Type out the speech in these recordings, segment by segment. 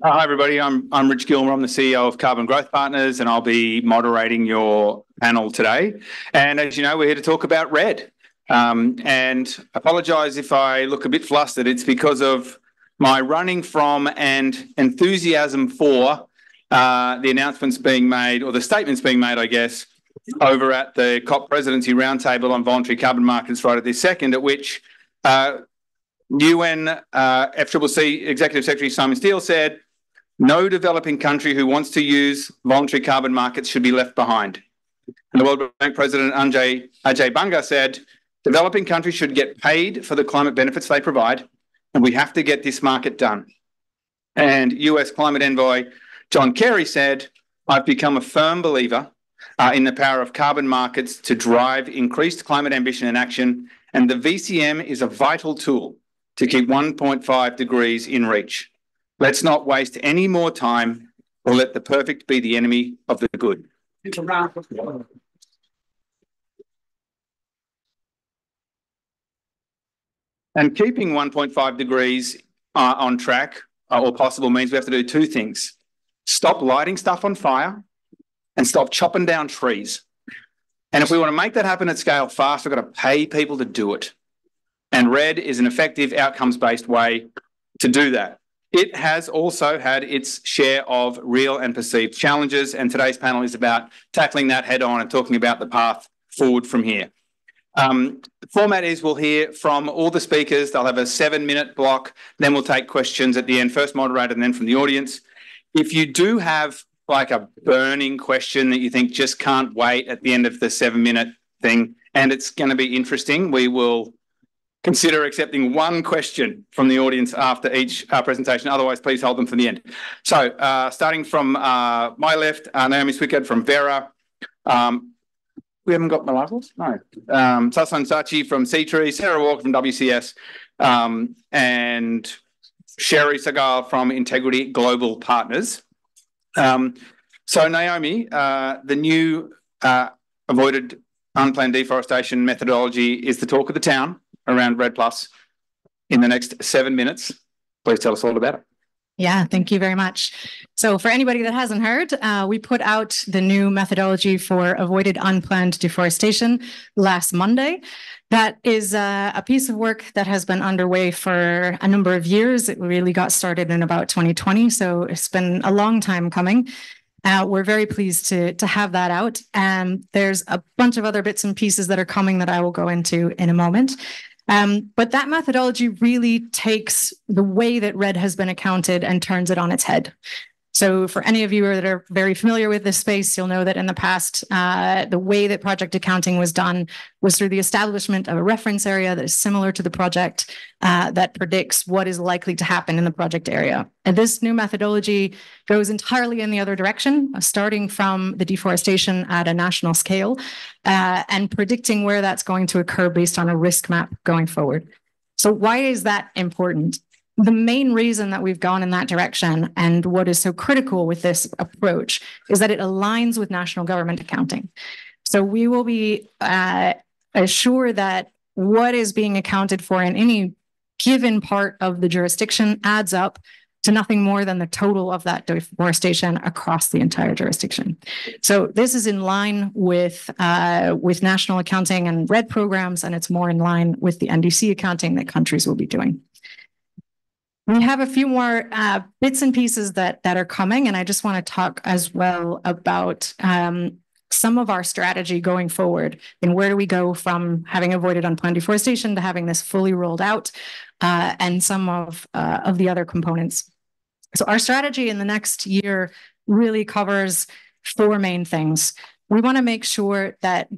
Hi, everybody. I'm Rich Gilmer. I'm the CEO of Carbon Growth Partners, and I'll be moderating your panel today. And as you know, we're here to talk about REDD. And apologise if I look a bit flustered. It's because of my running from and enthusiasm for the announcements being made, or the statements being made, I guess, over at the COP Presidency Roundtable on Voluntary Carbon Markets right at this second, at which UN FCCC Executive Secretary Simon Steele said, no developing country who wants to use voluntary carbon markets should be left behind. And the World Bank President Ajay Banga said, developing countries should get paid for the climate benefits they provide, and we have to get this market done. And US Climate Envoy John Kerry said, I've become a firm believer in the power of carbon markets to drive increased climate ambition and action, and the VCM is a vital tool to keep 1.5 degrees in reach. Let's not waste any more time or let the perfect be the enemy of the good. And keeping 1.5 degrees on track or possible means we have to do two things. Stop lighting stuff on fire and stop chopping down trees. And if we want to make that happen at scale fast, we've got to pay people to do it. And REDD is an effective outcomes-based way to do that. It has also had its share of real and perceived challenges, and today's panel is about tackling that head on and talking about the path forward from here. The format is we'll hear from all the speakers. They'll have a 7-minute block, then we'll take questions at the end, first moderator and then from the audience. If you do have like a burning question that you think just can't wait at the end of the 7-minute thing, and it's going to be interesting, we will consider accepting one question from the audience after each presentation. Otherwise, please hold them for the end. So starting from my left, Naomi Swickard from Verra. We haven't got Malakos? No. Sasan Sachi from Seatree, Sarah Walker from WCS, and Sherry Sagal from Integrity Global Partners. So Naomi, the new avoided unplanned deforestation methodology is the talk of the town around REDD+ in the next 7 minutes. Please tell us all about it. Yeah, thank you very much. So for anybody that hasn't heard, we put out the new methodology for avoided unplanned deforestation last Monday. That is a piece of work that has been underway for a number of years. It really got started in about 2020, so it's been a long time coming. We're very pleased to have that out. And there's a bunch of other bits and pieces that are coming that I will go into in a moment. But that methodology really takes the way that REDD has been accounted and turns it on its head. So for any of you that are very familiar with this space, you'll know that in the past, the way that project accounting was done was through the establishment of a reference area that is similar to the project that predicts what is likely to happen in the project area. And this new methodology goes entirely in the other direction, starting from the deforestation at a national scale and predicting where that's going to occur based on a risk map going forward. So why is that important? The main reason that we've gone in that direction and what is so critical with this approach is that it aligns with national government accounting. So we will be assured that what is being accounted for in any given part of the jurisdiction adds up to nothing more than the total of that deforestation across the entire jurisdiction. So this is in line with national accounting and REDD programs, and it's more in line with the NDC accounting that countries will be doing. We have a few more bits and pieces that are coming, and I just want to talk as well about some of our strategy going forward and where do we go from having avoided unplanned deforestation to having this fully rolled out and some of the other components. So our strategy in the next year really covers 4 main things. We want to make sure that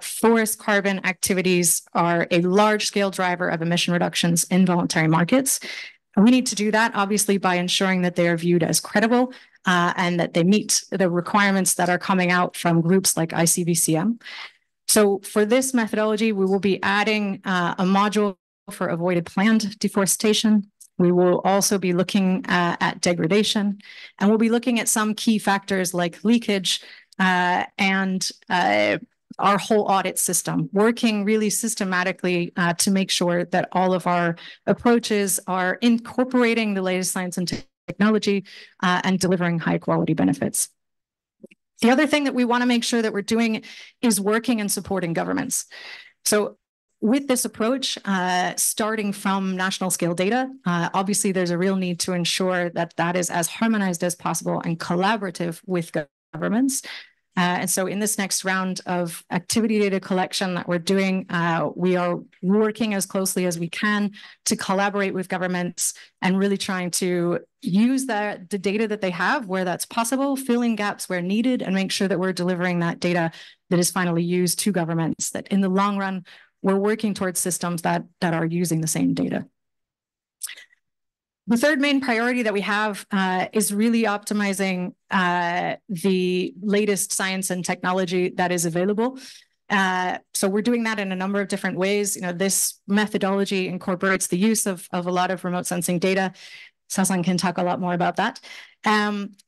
forest carbon activities are a large-scale driver of emission reductions in voluntary markets. We need to do that, obviously, by ensuring that they are viewed as credible and that they meet the requirements that are coming out from groups like ICVCM. So for this methodology, we will be adding a module for avoided planned deforestation. We will also be looking at degradation, and we'll be looking at some key factors like leakage and our whole audit system, working really systematically to make sure that all of our approaches are incorporating the latest science and technology and delivering high quality benefits. The other thing that we want to make sure that we're doing is working and supporting governments. So with this approach, starting from national scale data, obviously there's a real need to ensure that that is as harmonized as possible and collaborative with governments. And so in this next round of activity data collection that we're doing, we are working as closely as we can to collaborate with governments and really trying to use the data that they have where that's possible, fill in gaps where needed, and make sure that we're delivering that data that is finally used to governments, that in the long run, we're working towards systems that are using the same data. The third main priority that we have is really optimizing the latest science and technology that is available. So we're doing that in a number of different ways. You know, this methodology incorporates the use of a lot of remote sensing data. Sasan can talk a lot more about that.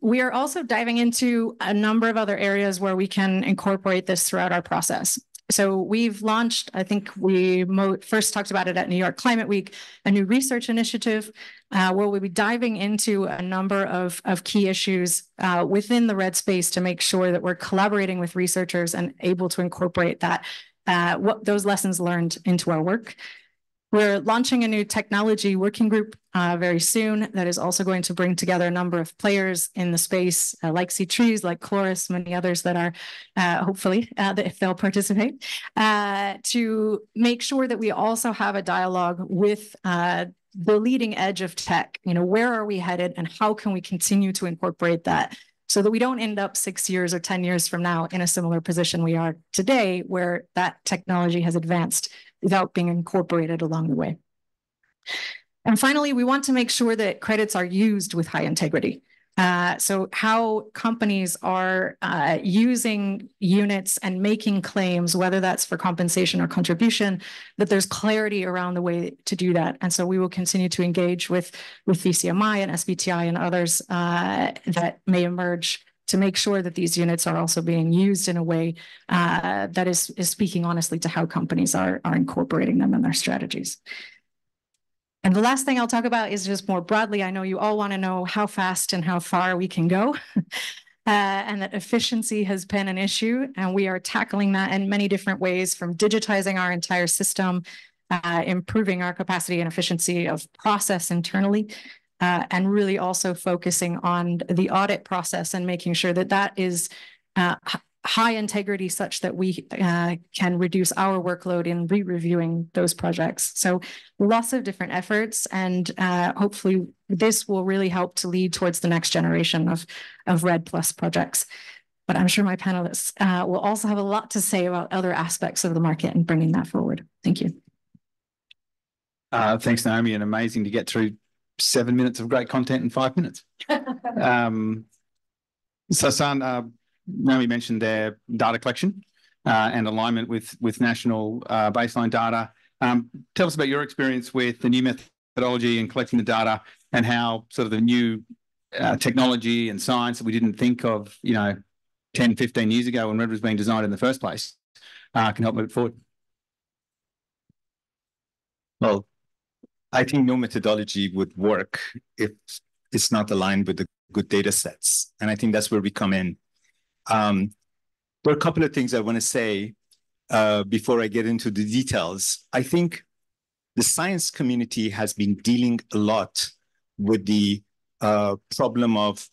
We are also diving into a number of other areas where we can incorporate this throughout our process. So we've launched, I think we first talked about it at New York Climate Week, a new research initiative where we'll be diving into a number of key issues within the REDD space to make sure that we're collaborating with researchers and able to incorporate that, those lessons learned into our work. We're launching a new technology working group very soon that is also going to bring together a number of players in the space, like C-Trees, like Chloris, many others that are hopefully, if they'll participate, to make sure that we also have a dialogue with the leading edge of tech. You know, where are we headed and how can we continue to incorporate that so that we don't end up 6 years or 10 years from now in a similar position we are today, where that technology has advanced without being incorporated along the way. And finally, we want to make sure that credits are used with high integrity. So how companies are using units and making claims, whether that's for compensation or contribution, that there's clarity around the way to do that. And so we will continue to engage with VCMI and SBTI and others that may emerge to make sure that these units are also being used in a way that is speaking honestly to how companies are incorporating them in their strategies. And the last thing I'll talk about is just more broadly, I know you all want to know how fast and how far we can go, and that efficiency has been an issue, and we are tackling that in many different ways, from digitizing our entire system, improving our capacity and efficiency of process internally, and really also focusing on the audit process and making sure that that is high integrity such that we can reduce our workload in re-reviewing those projects. So lots of different efforts, and hopefully this will really help to lead towards the next generation of REDD+ projects. But I'm sure my panelists will also have a lot to say about other aspects of the market and bringing that forward. Thank you. Thanks, Naomi, and amazing to get through 7 minutes of great content in 5 minutes. Sasan, Naomi mentioned their data collection and alignment with national baseline data. Tell us about your experience with the new methodology and collecting the data, and how sort of the new technology and science that we didn't think of, 10, 15 years ago when REDD was being designed in the first place can help move it forward. Well, I think no methodology would work if it's not aligned with the good data sets. And I think that's where we come in. There are a couple of things I want to say before I get into the details. I think the science community has been dealing a lot with the problem of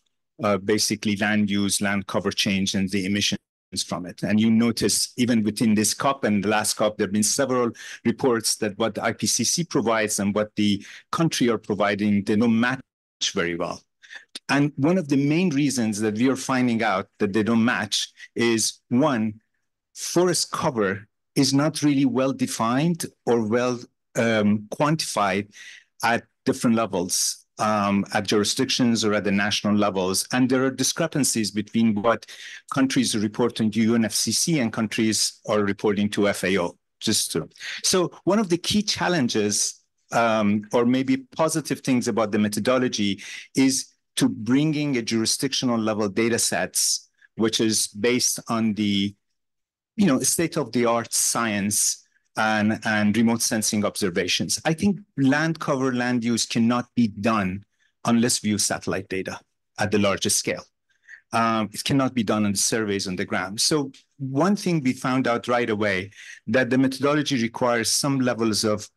basically land use, land cover change, and the emissions from it. And you notice even within this COP and the last COP, there have been several reports that what the IPCC provides and what the country are providing, they don't match very well. And one of the main reasons that we are finding out that they don't match is, one, forest cover is not really well defined or well quantified at different levels, at jurisdictions or at the national levels. And there are discrepancies between what countries are reporting to UNFCCC and countries are reporting to FAO. So one of the key challenges, or maybe positive things about the methodology, is to bringing a jurisdictional level data sets, which is based on the state-of-the-art science and remote sensing observations. I think land cover, land use cannot be done unless we use satellite data at the largest scale. It cannot be done on the surveys on the ground. So one thing we found out right away, that the methodology requires some levels of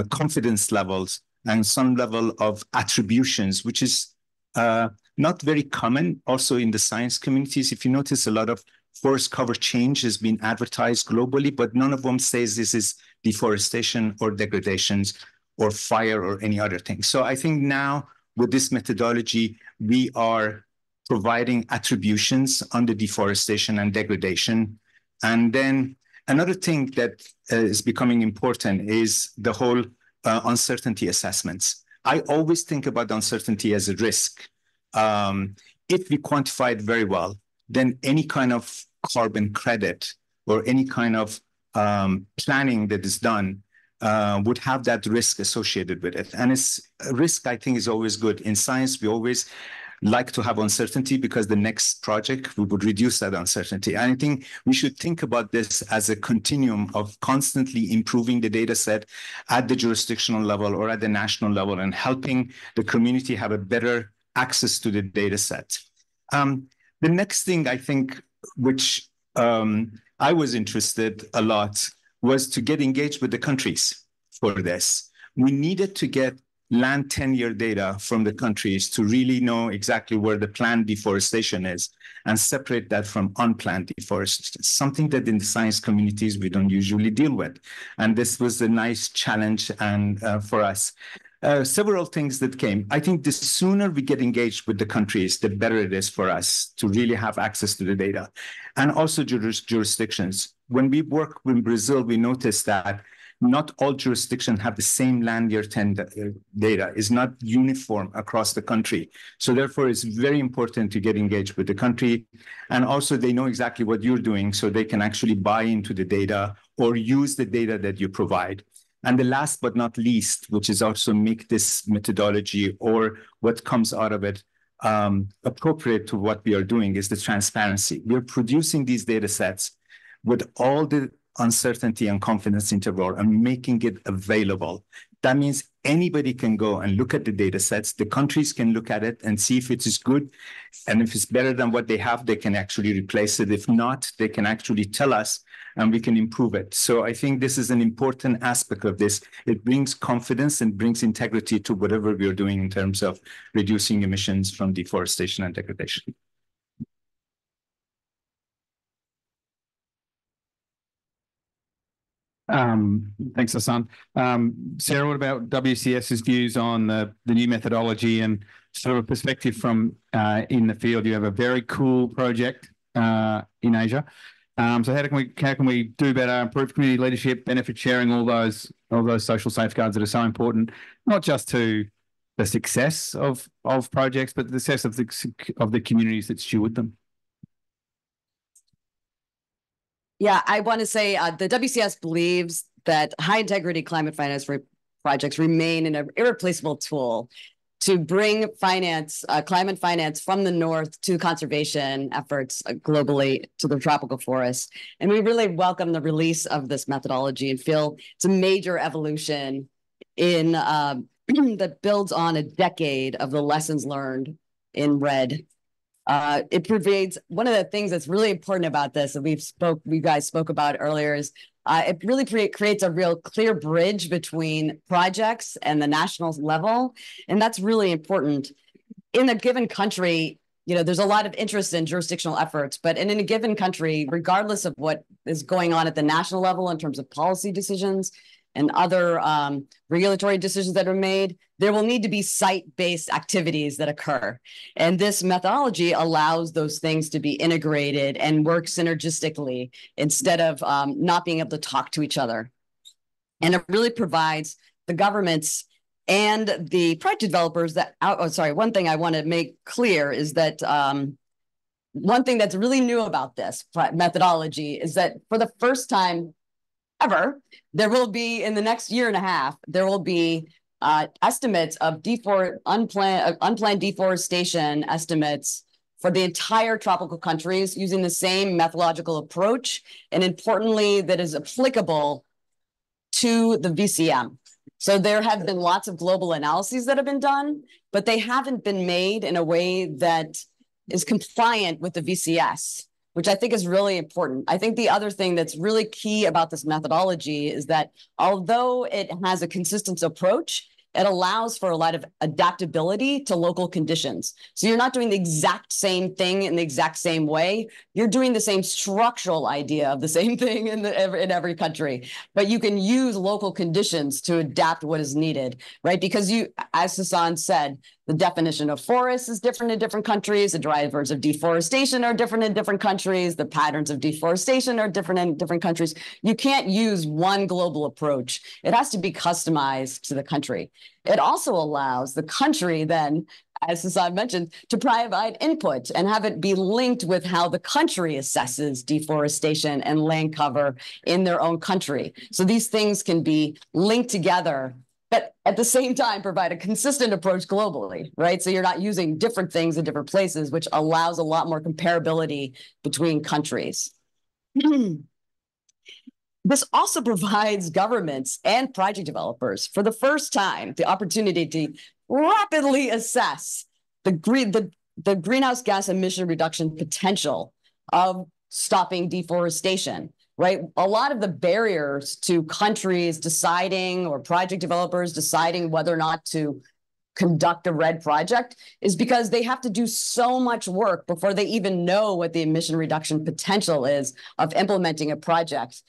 confidence levels and some level of attributions, which is not very common also in the science communities. If you notice, a lot of forest cover change has been advertised globally, but none of them says this is deforestation or degradations or fire or any other thing. So I think now with this methodology, we are providing attributions on the deforestation and degradation. And then another thing that is becoming important is the whole uncertainty assessments. I always think about uncertainty as a risk. If we quantify it very well, then any kind of carbon credit or any kind of planning that is done would have that risk associated with it. And it's a risk, I think, is always good. In science, we always like to have uncertainty because the next project, we would reduce that uncertainty. And I think we should think about this as a continuum of constantly improving the data set at the jurisdictional level or at the national level and helping the community have a better access to the data set. The next thing I think, which I was interested a lot, was to get engaged with the countries for this. We needed to get land tenure data from the countries to really know exactly where the planned deforestation is and separate that from unplanned deforestation, something that in the science communities we don't usually deal with. And this was a nice challenge and for us. Several things that came. I think the sooner we get engaged with the countries, the better it is for us to really have access to the data. And also jurisdictions. When we work in Brazil, we noticed that not all jurisdictions have the same land year 10 data. It's not uniform across the country. So therefore, it's very important to get engaged with the country. And also they know exactly what you're doing so they can actually buy into the data or use the data that you provide. And the last but not least, which is also make this methodology or what comes out of it appropriate to what we are doing, is the transparency. We're producing these data sets with all the uncertainty and confidence interval and making it available. That means anybody can go and look at the data sets. The countries can look at it and see if it is good. And if it's better than what they have, they can actually replace it. If not, they can actually tell us and we can improve it. So I think this is an important aspect of this. It brings confidence and brings integrity to whatever we're doing in terms of reducing emissions from deforestation and degradation. Thanks, Hassan. Sarah, what about WCS's views on the new methodology and sort of a perspective from in the field? You have a very cool project in Asia. So how can we do better, improve community leadership, benefit sharing, all those social safeguards that are so important, not just to the success of projects, but the success of the communities that steward them? Yeah, I want to say the WCS believes that high-integrity climate finance projects remain an irreplaceable tool to bring finance, climate finance from the north to conservation efforts globally to the tropical forests. And we really welcome the release of this methodology and feel it's a major evolution in that builds on a decade of the lessons learned in REDD. It pervades. One of the things that's really important about this, and we guys spoke about earlier, is it really creates a real clear bridge between projects and the national level, and that's really important. In a given country, there's a lot of interest in jurisdictional efforts, but in a given country, regardless of what is going on at the national level in terms of policy decisions and other regulatory decisions that are made, there will need to be site-based activities that occur. And this methodology allows those things to be integrated and work synergistically instead of not being able to talk to each other. And it really provides the governments and the project developers that, one thing I want to make clear is that one thing that's really new about this methodology is that for the first time ever, there will be, in the next year and a half, there will be estimates of unplanned deforestation estimates for the entire tropical countries using the same methodological approach, and importantly, that is applicable to the VCM. So there have been lots of global analyses that have been done, but they haven't been made in a way that is compliant with the VCS, which I think is really important. I think the other thing that's really key about this methodology is that although it has a consistent approach, it allows for a lot of adaptability to local conditions. So you're not doing the exact same thing in the exact same way. You're doing the same structural idea of the same thing in every country, but you can use local conditions to adapt what is needed, right? Because you, as Hassan said, the definition of forest is different in different countries. The drivers of deforestation are different in different countries. The patterns of deforestation are different in different countries. You can't use one global approach. It has to be customized to the country. It also allows the country then, as Hassan mentioned, to provide input and have it be linked with how the country assesses deforestation and land cover in their own country. So these things can be linked together, but at the same time provide a consistent approach globally, right? So you're not using different things in different places, which allows a lot more comparability between countries. This also provides governments and project developers, for the first time, the opportunity to rapidly assess the greenhouse gas emission reduction potential of stopping deforestation, right? A lot of the barriers to countries deciding or project developers deciding whether or not to conduct a REDD project is because they have to do so much work before they even know what the emission reduction potential is of implementing a project.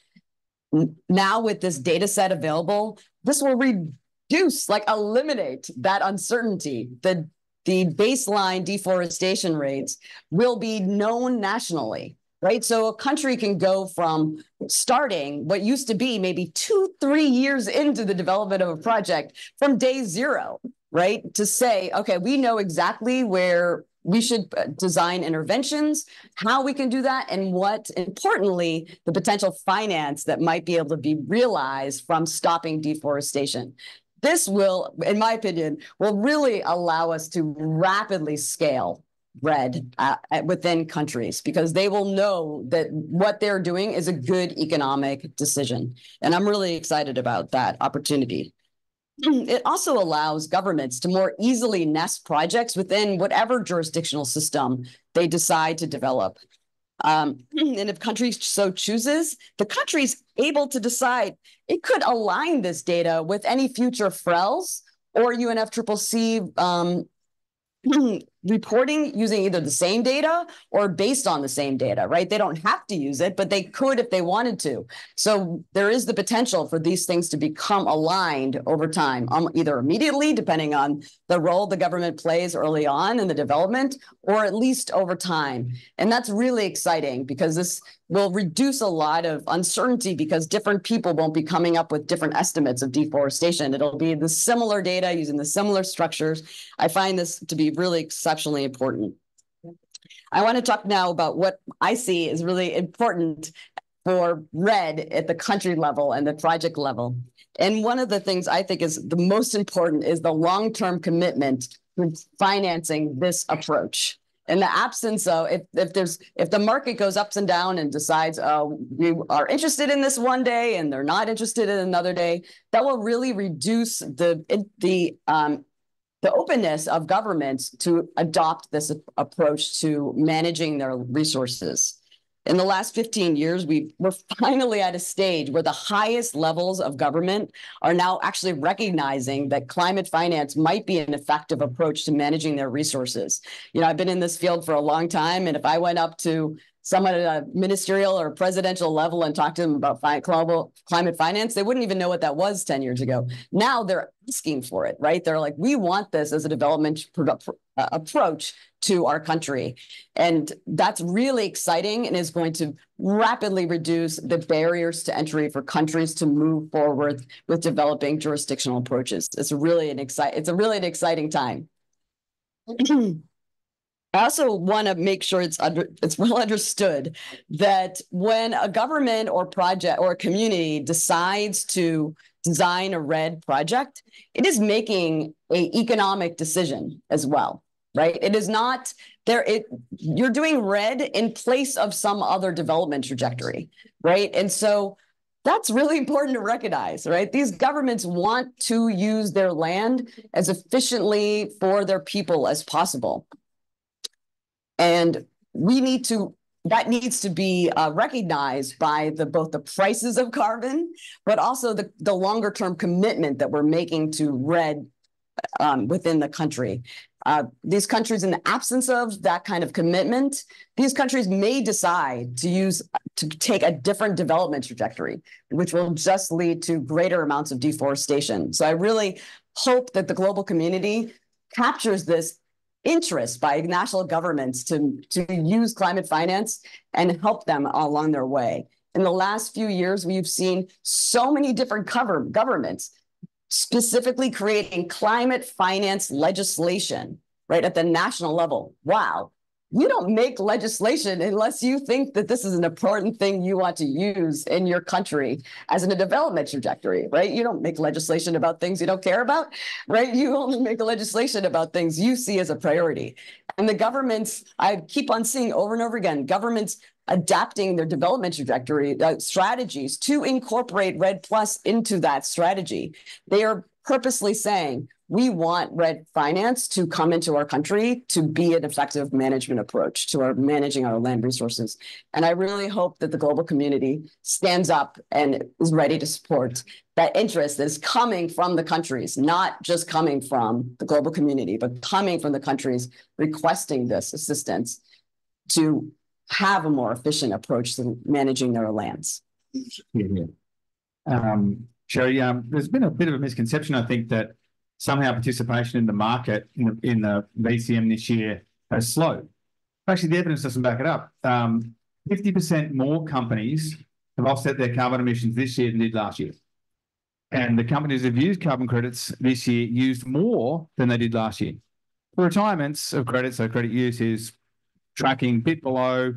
Now with this data set available, this will reduce, like eliminate that uncertainty. The baseline deforestation rates will be known nationally, right? So a country can go from starting what used to be maybe 2-3 years into the development of a project from day zero, right? To say, okay, we know exactly where we should design interventions, how we can do that, and what, importantly, the potential finance that might be able to be realized from stopping deforestation. This will, in my opinion, will really allow us to rapidly scale REDD within countries, because they will know that what they're doing is a good economic decision. And I'm really excited about that opportunity. It also allows governments to more easily nest projects within whatever jurisdictional system they decide to develop. And if countries so chooses, the country's able to decide it could align this data with any future FRELs or UNFCCC reporting using either the same data or based on the same data, right? They don't have to use it, but they could if they wanted to. So there is the potential for these things to become aligned over time, either immediately, depending on the role the government plays early on in the development, or at least over time. And that's really exciting because this will reduce a lot of uncertainty, because different people won't be coming up with different estimates of deforestation. It'll be the similar data using the similar structures. I find this to be really exceptionally important. I want to talk now about what I see is really important for REDD at the country level and the project level. And one of the things I think is the most important is the long-term commitment to financing this approach. In the absence of, if the market goes ups and down and decides, we are interested in this one day and they're not interested in another day, that will really reduce the openness of governments to adopt this approach to managing their resources. In the last 15 years, we're finally at a stage where the highest levels of government are now actually recognizing that climate finance might be an effective approach to managing their resources. You know, I've been in this field for a long time, and if I went up to someone at a ministerial or presidential level and talked to them about global climate finance, they wouldn't even know what that was 10 years ago. Now they're asking for it, right? They're like, we want this as a development approach to our country. And that's really exciting and is going to rapidly reduce the barriers to entry for countries to move forward with developing jurisdictional approaches. It's really an exciting time. I also want to make sure it's well understood that when a government or project or a community decides to design a REDD project, it is making an economic decision as well, right? It is not there. You're doing REDD in place of some other development trajectory, right? And so That's really important to recognize, right? These governments want to use their land as efficiently for their people as possible. And that needs to be recognized by both the prices of carbon, but also the longer term commitment that we're making to REDD within the country. These countries, in the absence of that kind of commitment, these countries may decide to take a different development trajectory, which will just lead to greater amounts of deforestation. So I really hope that the global community captures this interest by national governments to use climate finance and help them along their way. In the last few years, we've seen so many different governments specifically creating climate finance legislation, right, at the national level. Wow. You don't make legislation unless you think that this is an important thing you want to use in your country as in a development trajectory, right? You don't make legislation about things you don't care about, right? You only make legislation about things you see as a priority. And the governments, I keep on seeing over and over again, governments adapting their development trajectory strategies to incorporate REDD+ into that strategy. They are purposely saying, we want REDD finance to come into our country to be an effective management approach to our managing our land resources. And I really hope that the global community stands up and is ready to support that interest that is coming from the countries, not just coming from the global community, but coming from the countries requesting this assistance to have a more efficient approach to managing their lands. Sherry, there's been a bit of a misconception, I think, that somehow participation in the market in the VCM this year has slowed. Actually, the evidence doesn't back it up. 50% more companies have offset their carbon emissions this year than did last year. And the companies that have used carbon credits this year used more than they did last year. The retirements of credits, so credit use is tracking a bit below,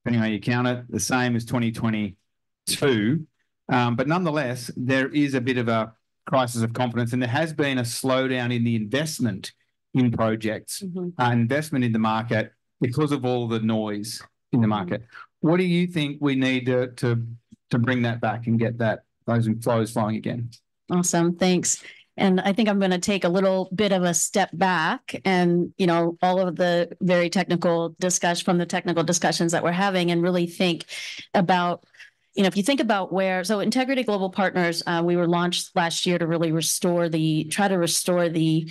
depending on how you count it, the same as 2022. But nonetheless, there is a bit of a crisis of confidence, and there has been a slowdown in the investment in projects, investment in the market because of all the noise in the market. What do you think we need to bring that back and get those flows flowing again? Awesome, thanks. And I think I'm going to take a little bit of a step back and, all of the very technical discussions that we're having and really think about, if you think about so Integrity Global Partners, we were launched last year to really try to restore the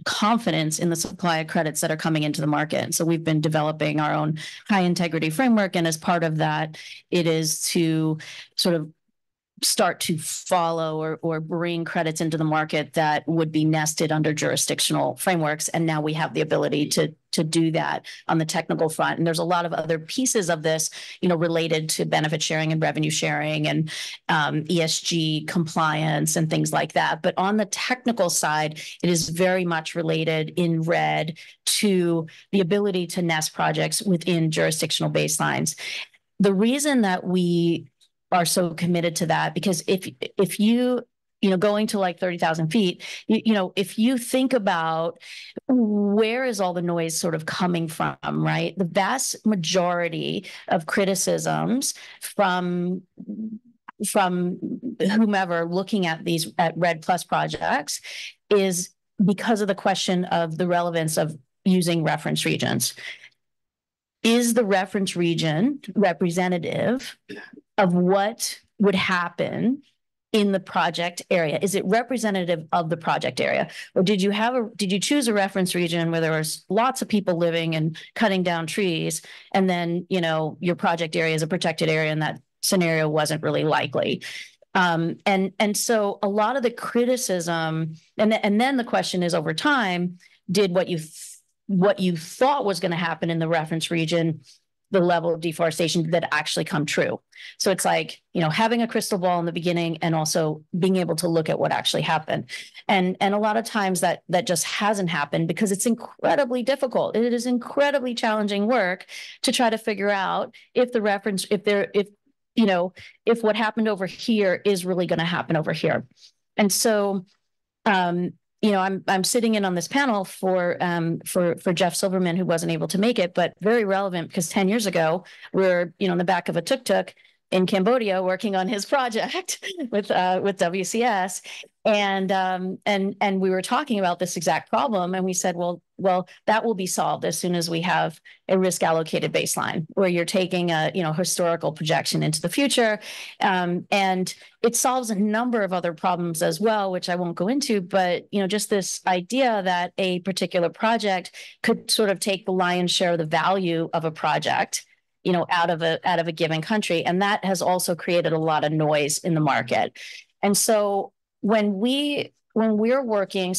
confidence in the supply of credits that are coming into the market. And so we've been developing our own high integrity framework. And as part of that, it is to sort of start to follow or bring credits into the market that would be nested under jurisdictional frameworks. And now we have the ability to do that on the technical front. And there's a lot of other pieces of this, related to benefit sharing and revenue sharing and ESG compliance and things like that. But on the technical side, it is very much related in REDD to the ability to nest projects within jurisdictional baselines. The reason that we are so committed to that, because if you going to like 30,000 feet, if you think about where is all the noise sort of coming from, right? The vast majority of criticisms from whomever looking at REDD+ projects is because of the question of the relevance of using reference regions. Is the reference region representative of what would happen in the project area? Is it representative of the project area? Or did you choose a reference region where there was lots of people living and cutting down trees, and then, your project area is a protected area and that scenario wasn't really likely? And so a lot of the criticism, and then the question is, over time, did what you thought was going to happen in the reference region, the level of deforestation that actually come true? So it's like, having a crystal ball in the beginning and also being able to look at what actually happened. And a lot of times that just hasn't happened because it's incredibly difficult. It is incredibly challenging work to try to figure out if what happened over here is really going to happen over here. And so, I'm sitting in on this panel for Jeff Silverman, who wasn't able to make it, but very relevant because 10 years ago, we were, in the back of a tuk-tuk in Cambodia working on his project with WCS, and we were talking about this exact problem, and we said, well, that will be solved as soon as we have a risk allocated baseline where you're taking a historical projection into the future, and it solves a number of other problems as well, which I won't go into, but just this idea that a particular project could sort of take the lion's share of the value of a project out of a given country, and that has also created a lot of noise in the market. And so when we're working,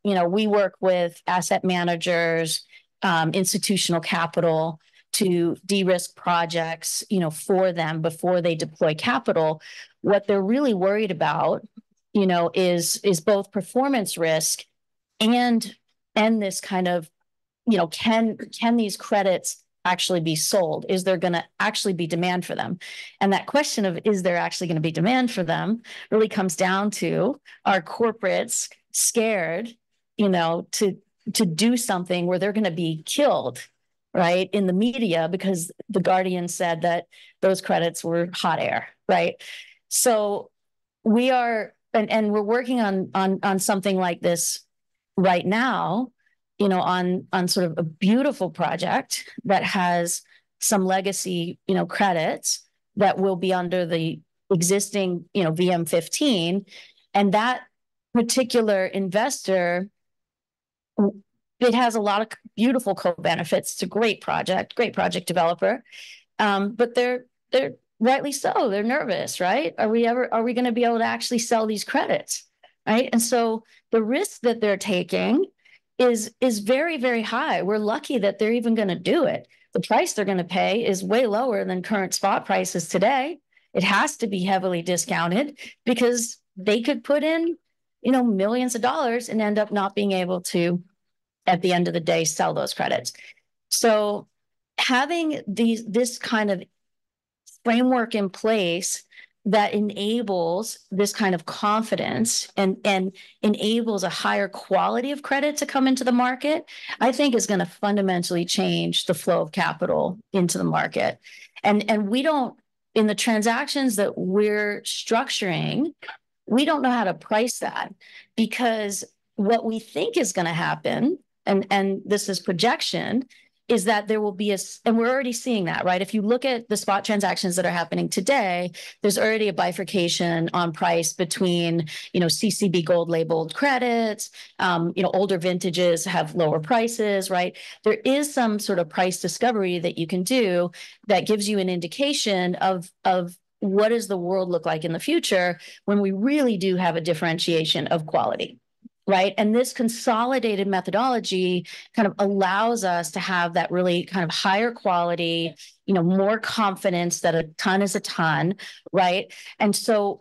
we work with asset managers, institutional capital to de-risk projects, for them before they deploy capital. What they're really worried about, is both performance risk and this kind of, can these credits actually be sold? Is there going to actually be demand for them? And that question of is there actually going to be demand for them really comes down to, are corporates scared, to do something where they're going to be killed, right, in the media because the Guardian said that those credits were hot air, right? So we are, and we're working on something like this right now, on sort of a beautiful project that has some legacy, credits that will be under the existing, VM15. And that particular investor, it has a lot of beautiful co-benefits. It's a great project developer. But they're rightly so, they're nervous, right? Are we going to be able to actually sell these credits, right? And so the risk that they're taking is very, very high. We're lucky that they're even going to do it. The price they're going to pay is way lower than current spot prices today. It has to be heavily discounted because they could put in, millions of dollars and end up not being able to, at the end of the day, sell those credits. So having this kind of framework in place that enables this kind of confidence and enables a higher quality of credit to come into the market, I think is going to fundamentally change the flow of capital into the market. And we don't, in the transactions that we're structuring, we don't know how to price that, because what we think is going to happen, and this is projection, is that there will be and we're already seeing that, right? If you look at the spot transactions that are happening today, there's already a bifurcation on price between, CCB gold labeled credits, older vintages have lower prices, right? There is some sort of price discovery that you can do that gives you an indication of what does the world look like in the future when we really do have a differentiation of quality. Right. And this consolidated methodology kind of allows us to have that really kind of higher quality, more confidence that a ton is a ton. Right. And so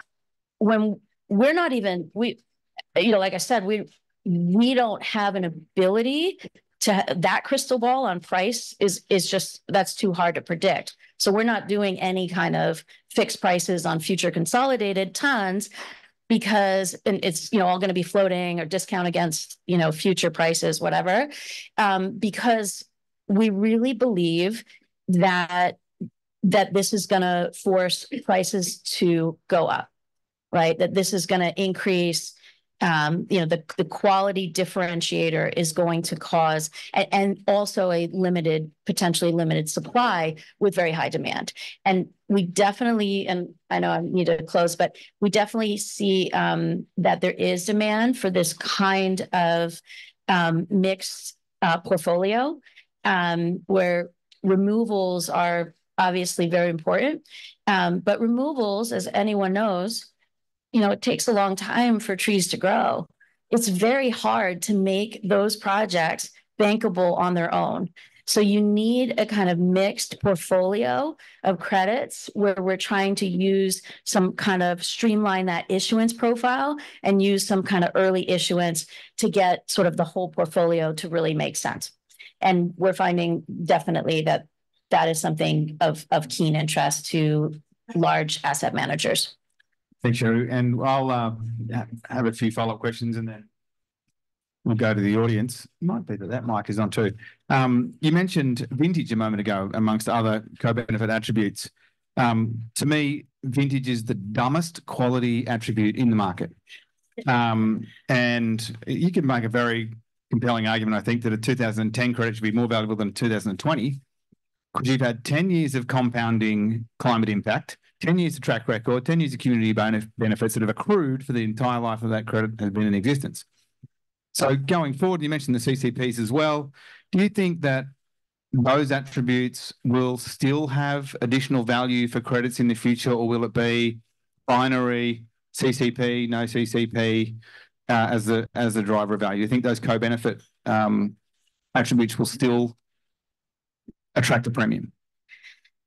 when we're not even, like I said, we don't have an ability to, that crystal ball on price is just, that's too hard to predict. So we're not doing any kind of fixed prices on future consolidated tons, because it's all going to be floating or discount against future prices, whatever, because we really believe that this is going to force prices to go up, right? That this is going to increase the quality differentiator is going to cause, and also a potentially limited supply with very high demand. And we definitely, and I know I need to close, but we definitely see that there is demand for this kind of mixed portfolio, where removals are obviously very important. But removals, as anyone knows, it takes a long time for trees to grow. It's very hard to make those projects bankable on their own. So you need a kind of mixed portfolio of credits where we're trying to use some kind of streamline that issuance profile and use some kind of early issuance to get sort of the whole portfolio to really make sense. And we're finding definitely that is something of keen interest to large asset managers. Thanks, Cheryl. And I'll have a few follow-up questions and then we'll go to the audience. It might be that mic is on too. You mentioned vintage a moment ago, amongst other co-benefit attributes. To me, vintage is the dumbest quality attribute in the market. And you can make a very compelling argument, I think, that a 2010 credit should be more valuable than 2020, because you've had 10 years of compounding climate impact, 10 years of track record, 10 years of community benefits that have accrued for the entire life of that credit has been in existence. So going forward, you mentioned the CCPs as well. Do you think that those attributes will still have additional value for credits in the future, or will it be binary CCP, no CCP as the driver of value? Do you think those co-benefit attributes will still attract a premium?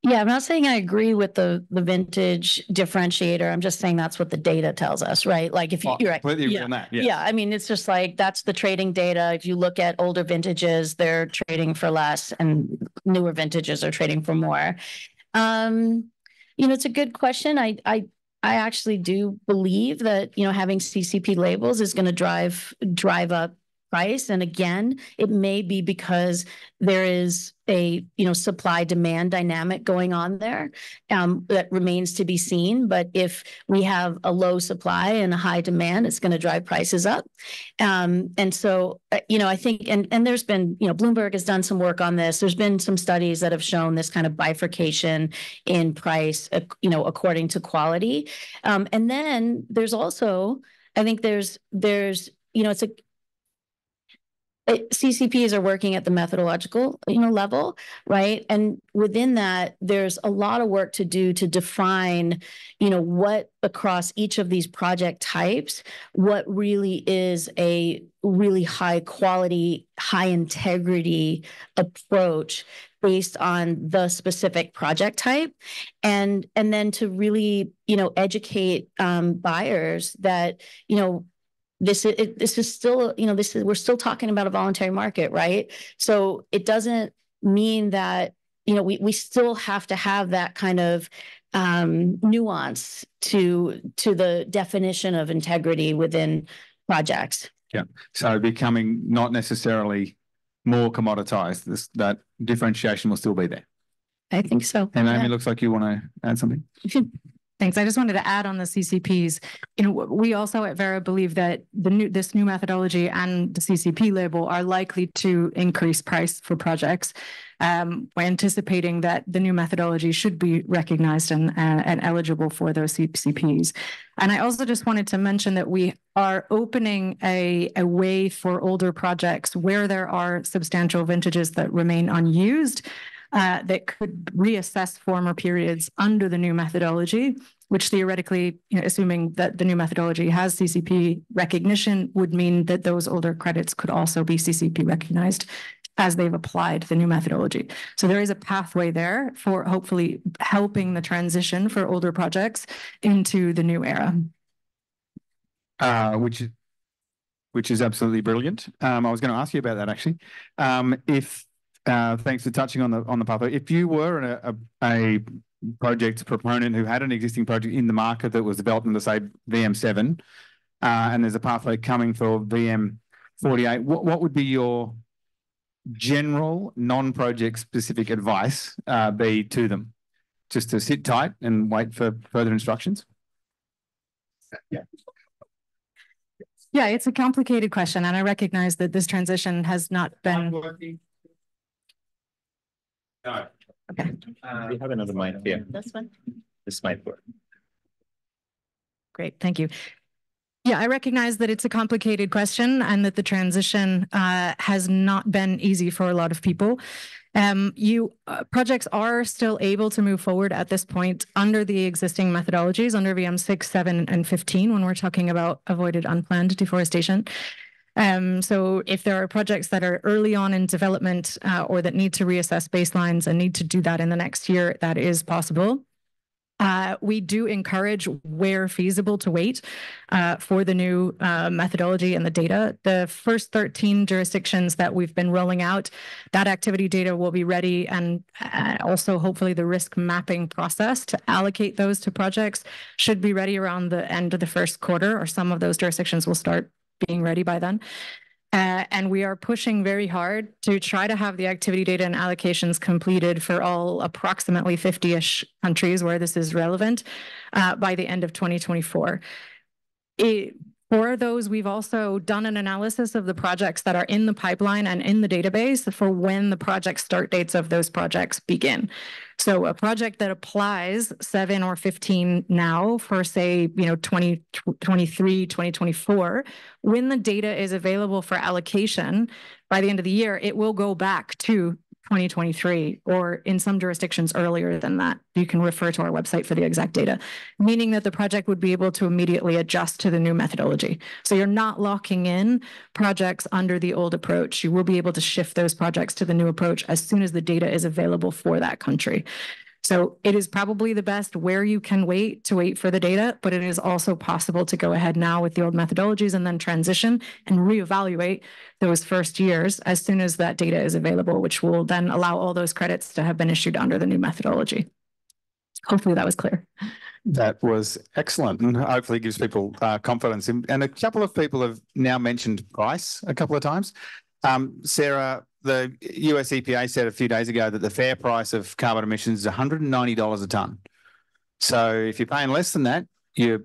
Yeah, I'm not saying I agree with the vintage differentiator. I'm just saying that's what the data tells us, right? Like if you're right. Completely agree on that. Yes. Yeah, I mean, it's just like that's the trading data. If you look at older vintages, they're trading for less, and newer vintages are trading for more. It's a good question. I actually do believe that having CCP labels is going to drive up price. And again, it may be because there is a supply demand dynamic going on there that remains to be seen. But if we have a low supply and a high demand, it's going to drive prices up. And so I think and there's been Bloomberg has done some work on this. There's been some studies that have shown this kind of bifurcation in price according to quality. And then there's also, I think there's it's a CCPs are working at the methodological level, right? And within that, there's a lot of work to do to define, what across each of these project types, what really is a really high quality, high integrity approach based on the specific project type, and then to really educate buyers that this is still, we're still talking about a voluntary market, right? So it doesn't mean that, we still have to have that kind of nuance to the definition of integrity within projects. Yeah. So becoming not necessarily more commoditized, that differentiation will still be there. I think so. And Amy, looks like you want to add something. Thanks. I just wanted to add on the CCPs. We also at Verra believe that this new methodology and the CCP label are likely to increase price for projects. We're anticipating that the new methodology should be recognized and eligible for those CCPs. And I also just wanted to mention that we are opening a way for older projects where there are substantial vintages that remain unused, that could reassess former periods under the new methodology, which theoretically, assuming that the new methodology has CCP recognition, would mean that those older credits could also be CCP recognized as they've applied the new methodology. So there is a pathway there for hopefully helping the transition for older projects into the new era. Which is absolutely brilliant. I was going to ask you about that actually. Thanks for touching on the pathway. If you were a project proponent who had an existing project in the market that was developed into, say, VM7, and there's a pathway coming for VM48, what would be your general non-project specific advice be to them? Just to sit tight and wait for further instructions? Yeah, it's a complicated question, and I recognize that this transition has not been... No. Okay. We have another mic here. This one? This might work. Great, thank you. Yeah, I recognize that it's a complicated question and that the transition has not been easy for a lot of people. Projects are still able to move forward at this point under the existing methodologies, under VM6, 7, and 15, when we're talking about avoided unplanned deforestation. So if there are projects that are early on in development or that need to reassess baselines and need to do that in the next year, that is possible. We do encourage, where feasible, to wait for the new methodology and the data. The first 13 jurisdictions that we've been rolling out, that activity data will be ready, and also hopefully the risk mapping process to allocate those to projects should be ready around the end of the first quarter, or some of those jurisdictions will start being ready by then. And we are pushing very hard to try to have the activity data and allocations completed for all approximately 50-ish countries where this is relevant by the end of 2024. For those, we've also done an analysis of the projects that are in the pipeline and in the database for when the project start dates of those projects begin. So a project that applies 7 or 15 now for, say, 2023, 2024, when the data is available for allocation by the end of the year, it will go back to 2023, or in some jurisdictions earlier than that. You can refer to our website for the exact data, meaning that the project would be able to immediately adjust to the new methodology. So you're not locking in projects under the old approach. You will be able to shift those projects to the new approach as soon as the data is available for that country. So it is probably the best where you can wait for the data, but it is also possible to go ahead now with the old methodologies and then transition and reevaluate those first years as soon as that data is available, which will then allow all those credits to have been issued under the new methodology. Hopefully that was clear. That was excellent, and hopefully gives people confidence. And a couple of people have now mentioned price a couple of times. Sarah, the US EPA said a few days ago that the fair price of carbon emissions is $190 a tonne. So if you're paying less than that, you're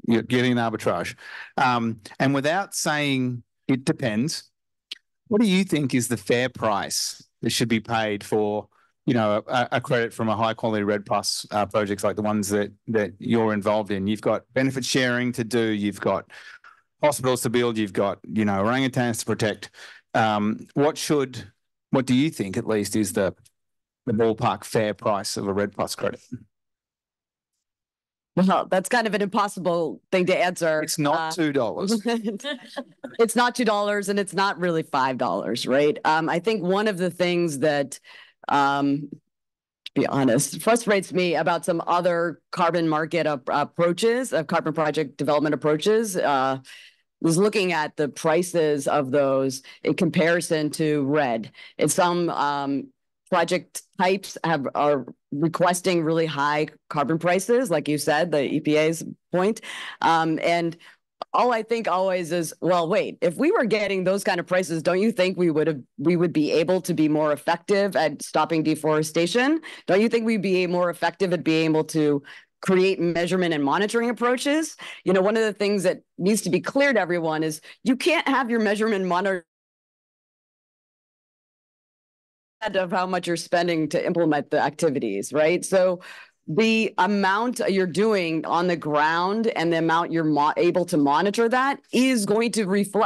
getting an arbitrage. And without saying it depends, what do you think is the fair price that should be paid for, a credit from a high quality REDD+ projects like the ones that you're involved in? You've got benefit sharing to do, you've got hospitals to build, you've got, orangutans to protect. What do you think, at least, is the ballpark fair price of a REDD+ credit? Well, that's kind of an impossible thing to answer. It's not $2. It's not $2, and it's not really $5, right? I think one of the things that, to be honest, frustrates me about some other carbon market approaches, carbon project development approaches, was looking at the prices of those in comparison to REDD. And some project types are requesting really high carbon prices, like you said, the EPA's point. And all I think always is, well, wait, if we were getting those kind of prices, don't you think we would be able to be more effective at stopping deforestation? Don't you think we'd be more effective at being able to create measurement and monitoring approaches? One of the things that needs to be clear to everyone is you can't have your measurement and monitoring of how much you're spending to implement the activities, right? So the amount you're doing on the ground and the amount you're able to monitor that is going to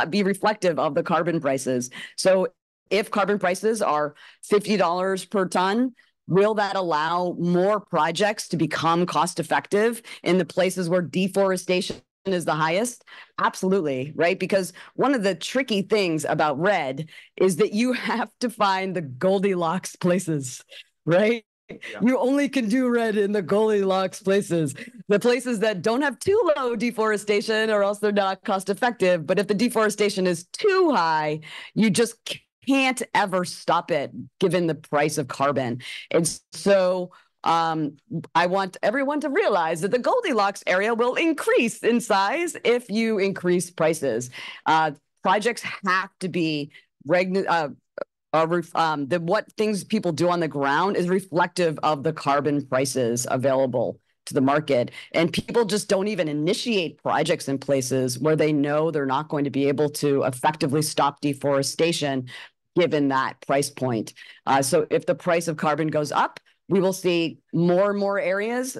be reflective of the carbon prices. So if carbon prices are $50 per ton, will that allow more projects to become cost effective in the places where deforestation is the highest? Absolutely, right? Because one of the tricky things about REDD is that you have to find the Goldilocks places, right? Yeah. You only can do REDD in the Goldilocks places, the places that don't have too low deforestation, or else they're not cost effective. But if the deforestation is too high, you just can't ever stop it given the price of carbon. And so I want everyone to realize that the Goldilocks area will increase in size if you increase prices. Projects have to be what things people do on the ground is reflective of the carbon prices available to the market. And people just don't even initiate projects in places where they know they're not going to be able to effectively stop deforestation given that price point. So if the price of carbon goes up, we will see more and more areas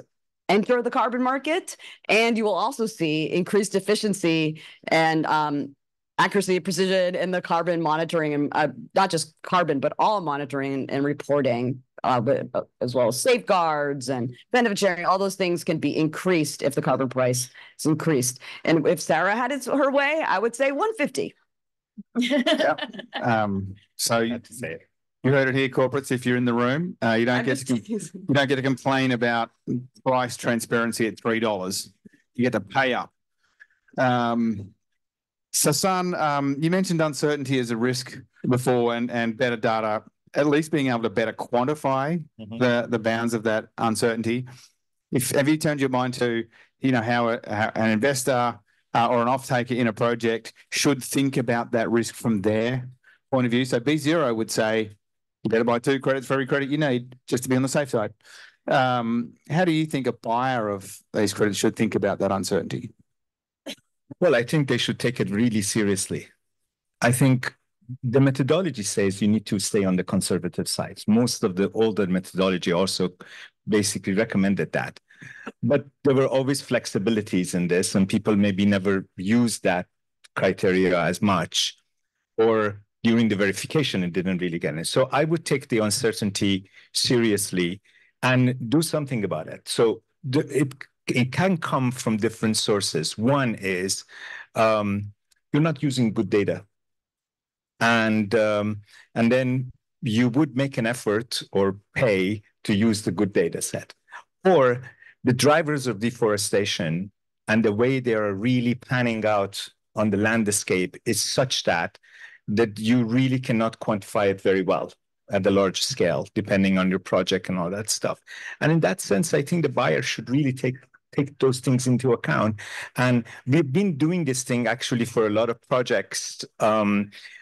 enter the carbon market, and you will also see increased efficiency and accuracy, precision in the carbon monitoring, and not just carbon, but all monitoring and reporting, as well as safeguards and benefit sharing. All those things can be increased if the carbon price is increased. And if Sarah had it her way, I would say 150. Yeah. So you heard it here, corporates. If you're in the room, you don't get to complain about price transparency at $3. You get to pay up. Sasan, you mentioned uncertainty as a risk before, and better data, at least being able to better quantify the bounds of that uncertainty. Have you turned your mind to how an investor or an off-taker in a project should think about that risk from their point of view. So B0 would say, you better buy 2 credits for every credit you need just to be on the safe side. How do you think a buyer of these credits should think about that uncertainty? Well, I think they should take it really seriously. I think the methodology says you need to stay on the conservative side. Most of the older methodology also basically recommended that. But there were always flexibilities in this, and people maybe never used that criteria as much, or during the verification, it didn't really get it. So I would take the uncertainty seriously and do something about it. So it can come from different sources. One is you're not using good data. And then you would make an effort or pay to use the good data set. Or the drivers of deforestation and the way they are really panning out on the landscape is such that you really cannot quantify it very well at the large scale, depending on your project and all that stuff. And in that sense, I think the buyer should really take those things into account. And we've been doing this thing actually for a lot of projects,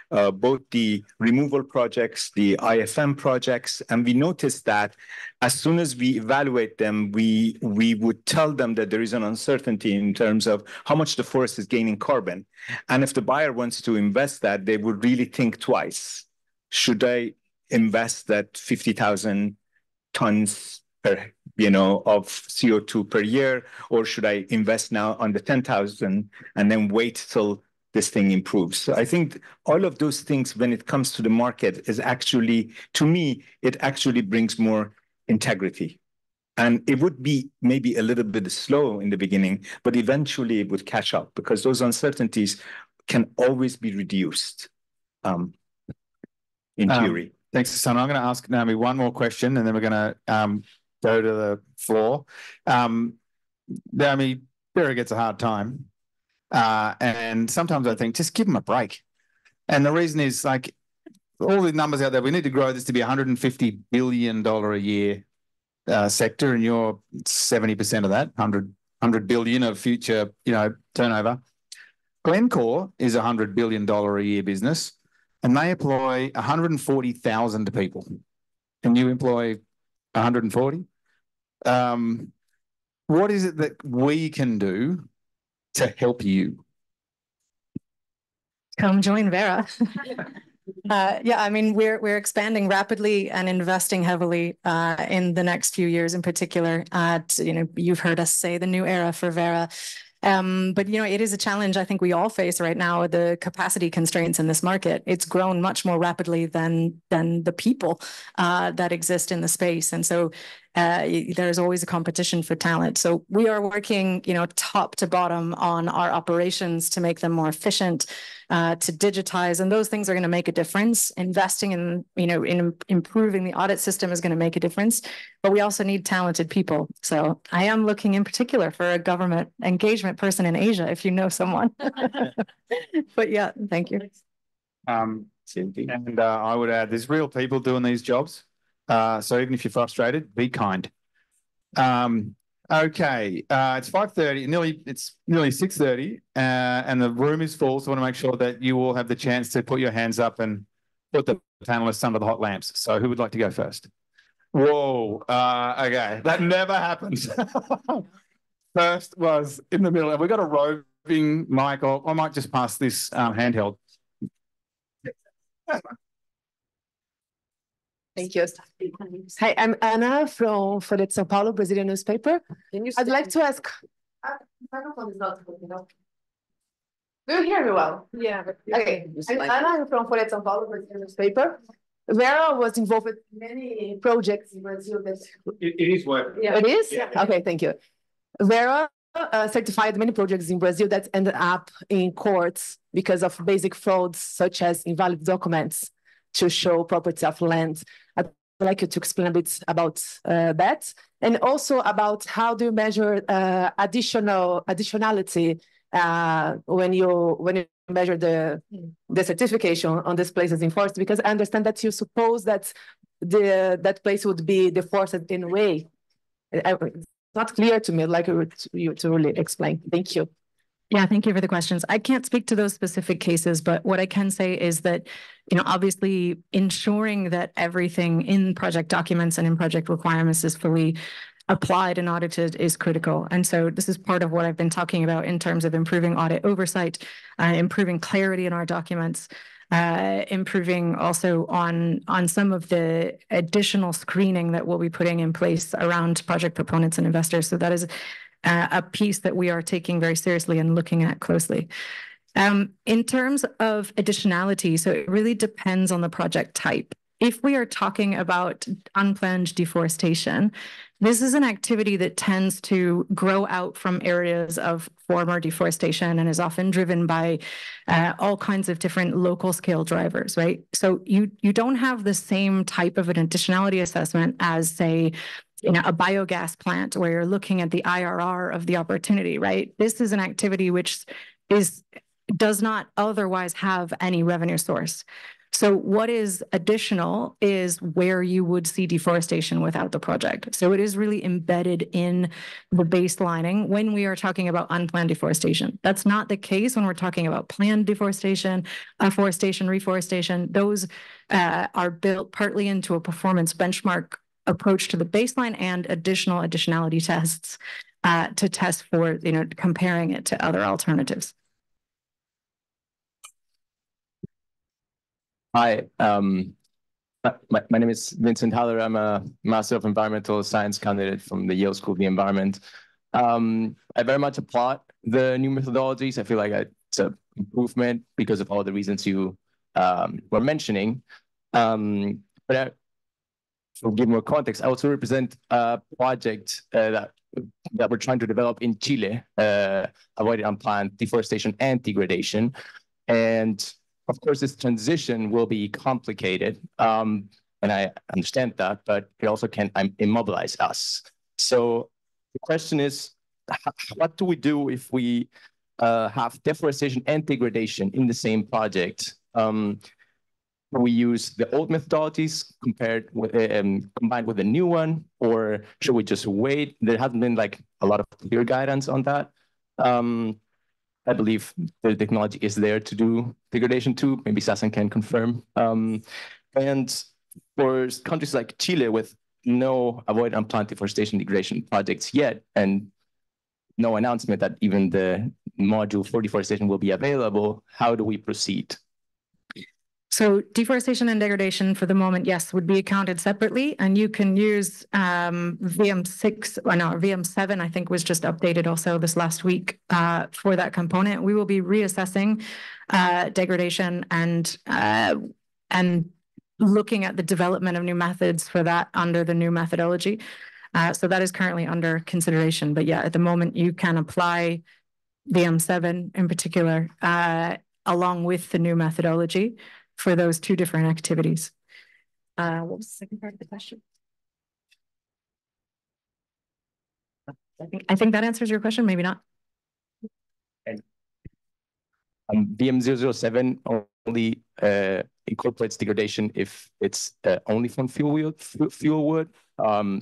both the removal projects, the IFM projects, and we noticed that as soon as we evaluate them, we would tell them that there is an uncertainty in terms of how much the forest is gaining carbon. And if the buyer wants to invest that, they would really think twice. Should I invest that 50,000 tons per, of CO2 per year, or should I invest now on the 10,000 and then wait till this thing improves? So I think all of those things, when it comes to the market, is actually, to me, it actually brings more integrity. And it would be maybe a little bit slow in the beginning, but eventually it would catch up, because those uncertainties can always be reduced in theory. Thanks, Hassan. I'm going to ask Naomi one more question, and then we're going to go to the floor. Naomi, Verra gets a hard time. And sometimes I think, just give them a break. And the reason is, like, all the numbers out there, we need to grow this to be $150 billion a year sector, and you're 70% of that, 100 billion of future, turnover. Glencore is a $100 billion a year business, and they employ 140,000 people, and you employ 140. What is it that we can do to help you? Come join Verra. Yeah, I mean, we're expanding rapidly and investing heavily in the next few years in particular. You've heard us say the new era for Verra. But it is a challenge I think we all face right now, the capacity constraints in this market. It's grown much more rapidly than the people that exist in the space. And so there's always a competition for talent. So we are working, top to bottom on our operations to make them more efficient, to digitize, and those things are going to make a difference. Investing in, in improving the audit system is going to make a difference, but we also need talented people. So I am looking in particular for a government engagement person in Asia, if you know someone. But yeah, thank you. And I would add, there's real people doing these jobs. So even if you're frustrated, be kind. Okay, it's 5:30. It's nearly 6:30, and the room is full. So I want to make sure that you all have the chance to put your hands up and put the panelists under the hot lamps. So who would like to go first? Whoa. Okay, that never happens. First was in the middle, and we've got a roving mic. I might just pass this handheld. Thank you. Hi, I'm Anna from Folha de São Paulo, Brazilian newspaper. I'd like to ask. Do you hear me well? Yeah. Okay. I'm Anna, I'm from Folha de São Paulo, Brazilian newspaper. Verra was involved in many projects in Brazil. It is working. Yeah. It is? Yeah. Okay, thank you. Verra certified many projects in Brazil that ended up in courts because of basic frauds, such as invalid documents to show property of land. I'd like you to explain a bit about that, and also about how do you measure additionality when you measure the certification on these places in forest, because I understand that you suppose that that place would be deforested in a way. It's not clear to me. I'd like you to really explain. Thank you. Yeah, thank you for the questions. I can't speak to those specific cases, but what I can say is that, obviously ensuring that everything in project documents and in project requirements is fully applied and audited is critical. And so this is part of what I've been talking about in terms of improving audit oversight, improving clarity in our documents, improving also on some of the additional screening that we'll be putting in place around project proponents and investors. So that is a piece that we are taking very seriously and looking at closely. In terms of additionality, so it really depends on the project type. If we are talking about unplanned deforestation, this is an activity that tends to grow out from areas of former deforestation and is often driven by all kinds of different local scale drivers, right? So you don't have the same type of an additionality assessment as, say, a biogas plant where you're looking at the IRR of the opportunity, right? This is an activity which does not otherwise have any revenue source. So what is additional is where you would see deforestation without the project. So it is really embedded in the baselining when we are talking about unplanned deforestation. That's not the case when we're talking about planned deforestation, afforestation, reforestation. Those are built partly into a performance benchmark approach to the baseline and additional additionality tests to test for, comparing it to other alternatives. Hi, my name is Vincent Haller. I'm a Master of Environmental Science candidate from the Yale School of the Environment. I very much applaud the new methodologies. I feel like it's an improvement because of all the reasons you were mentioning. But to give more context, I also represent a project that we're trying to develop in Chile, avoiding unplanned deforestation and degradation. And of course, this transition will be complicated, and I understand that, but it also can immobilize us. So the question is, what do we do if we have deforestation and degradation in the same project? We use the old methodologies combined with the new one, or should we just wait? There hasn't been like a lot of clear guidance on that. I believe the technology is there to do degradation too. Maybe Sasan can confirm. And for countries like Chile with no avoid unplanned deforestation degradation projects yet, and no announcement that even the module for deforestation will be available, how do we proceed? So deforestation and degradation for the moment, yes, would be accounted separately, and you can use VM6, or no, VM7, I think was just updated also this last week for that component. We will be reassessing degradation and looking at the development of new methods for that under the new methodology. So that is currently under consideration. But yeah, at the moment you can apply VM7 in particular along with the new methodology for those two different activities. What was the second part of the question? I think that answers your question, maybe not. VM007 only incorporates degradation if it's only from fuel wood.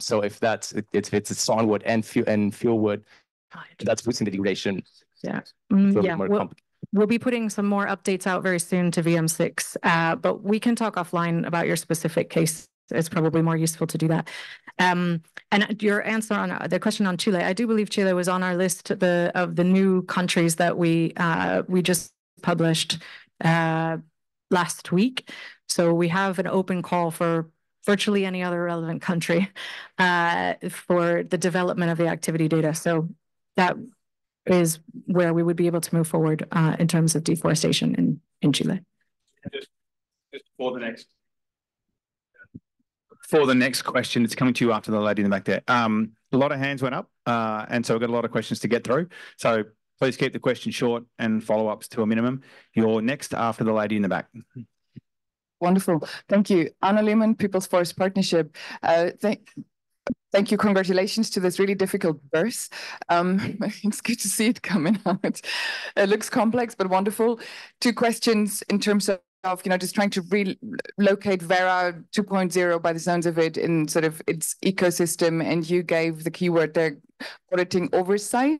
So if it's sawnwood and fuel wood, that's boosting the degradation. Yeah, we'll be putting some more updates out very soon to VM6, but we can talk offline about your specific case. It's probably more useful to do that. And your answer on the question on Chile, I do believe Chile was on our list of the new countries that we just published last week. So we have an open call for virtually any other relevant country for the development of the activity data. So that is where we would be able to move forward in terms of deforestation in Chile. Just for the next question, it's coming to you after the lady in the back there. A lot of hands went up, and so we've got a lot of questions to get through. So please keep the question short and follow-ups to a minimum. You're next after the lady in the back. Wonderful. Thank you. Anna Lehman, People's Forest Partnership. Thank you. Congratulations to this really difficult verse. It's good to see it coming out. It looks complex, but wonderful. Two questions in terms of just trying to relocate Verra 2.0 by the sounds of it in sort of its ecosystem. And you gave the keyword there, auditing oversight.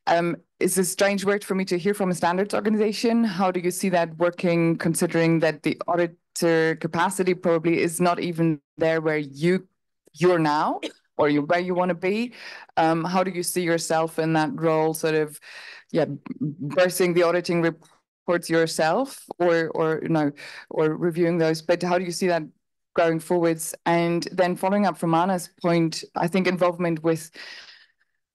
audit is a strange word for me to hear from a standards organization. How do you see that working, considering that the auditor capacity probably is not even there where you're now, or where you want to be? How do you see yourself in that role, sort of, bursting the auditing reports yourself, or reviewing those? But how do you see that going forwards? And then following up from Anna's point, I think involvement with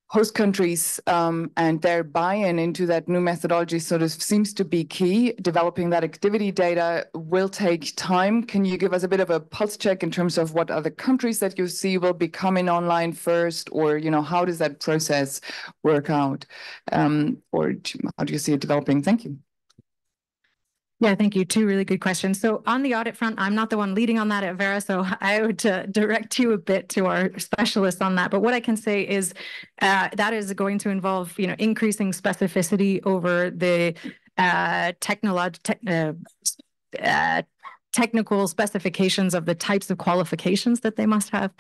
host countries and their buy-in into that new methodology sort of seems to be key. Developing that activity data will take time. Can you give us a bit of a pulse check in terms of what other countries that you see will be coming online first, or how does that process work out, or how do you see it developing? Thank you. Yeah, thank you. Two really good questions. So on the audit front, I'm not the one leading on that at Verra, so I would direct you a bit to our specialists on that. But what I can say is that is going to involve, increasing specificity over the technical specifications of the types of qualifications that they must have,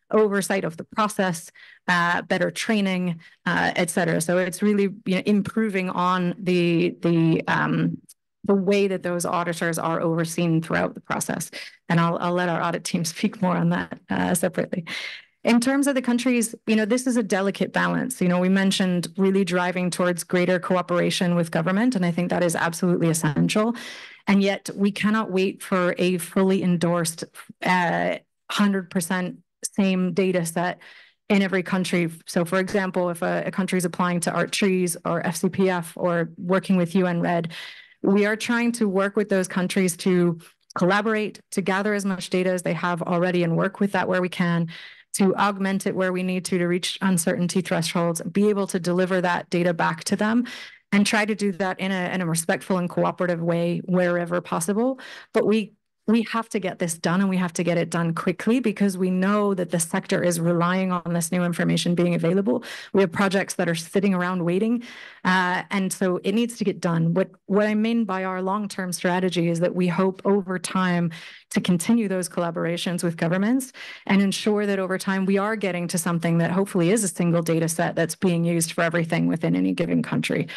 oversight of the process, better training, et cetera. So it's really improving on the way that those auditors are overseen throughout the process. And I'll let our audit team speak more on that separately. In terms of the countries, this is a delicate balance. We mentioned really driving towards greater cooperation with government, and I think that is absolutely essential. And yet we cannot wait for a fully endorsed 100% same data set in every country. So for example, if a country is applying to ART-Trees or FCPF or working with UN REDD, we are trying to work with those countries to collaborate, to gather as much data as they have already and work with that where we can, to augment it where we need to reach uncertainty thresholds, be able to deliver that data back to them, and try to do that in a respectful and cooperative way wherever possible. But we have to get this done, and we have to get it done quickly, because we know that the sector is relying on this new information being available. We have projects that are sitting around waiting, and so it needs to get done. What I mean by our long-term strategy is that we hope over time to continue those collaborations with governments and ensure that over time we are getting to something that hopefully is a single data set that's being used for everything within any given country.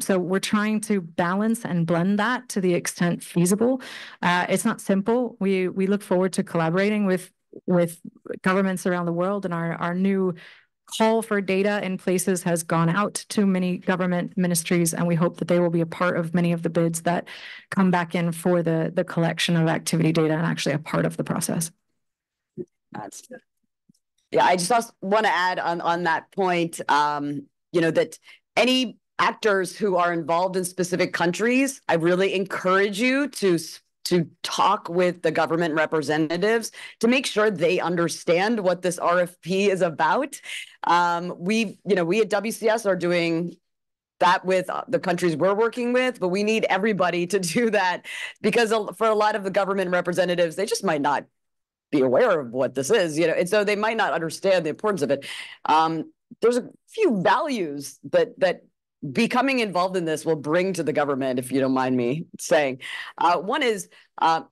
So we're trying to balance and blend that to the extent feasible. It's not simple. We look forward to collaborating with governments around the world, and our new call for data in places has gone out to many government ministries, and we hope that they will be a part of many of the bids that come back in for the collection of activity data, and actually a part of the process. Yeah, I just also want to add on that point, that any actors who are involved in specific countries, I really encourage you to talk with the government representatives to make sure they understand what this RFP is about. We at WCS are doing that with the countries we're working with, but we need everybody to do that, because for a lot of the government representatives, they just might not be aware of what this is, and so they might not understand the importance of it. There's a few values that becoming involved in this will bring to the government, if you don't mind me saying. One is, Verra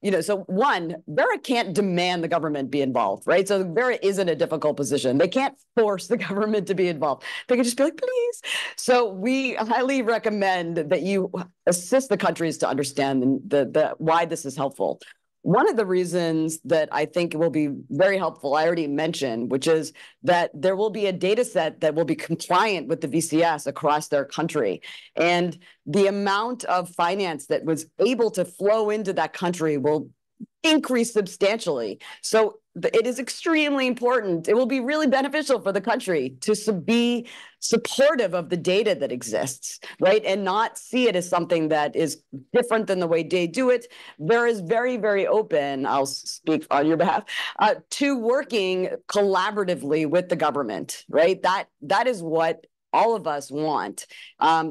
can't demand the government be involved, right? So Verra is in a difficult position. They can't force the government to be involved. They can just be like, please. So we highly recommend that you assist the countries to understand the why this is helpful. One of the reasons that I think will be very helpful, I already mentioned, which is that there will be a data set that will be compliant with the VCS across their country. And the amount of finance that was able to flow into that country will increase substantially. So it is extremely important. It will be really beneficial for the country to be supportive of the data that exists, right? And not see it as something that is different than the way they do it. Verra is very, very open, I'll speak on your behalf, to working collaboratively with the government, right? That is what all of us want.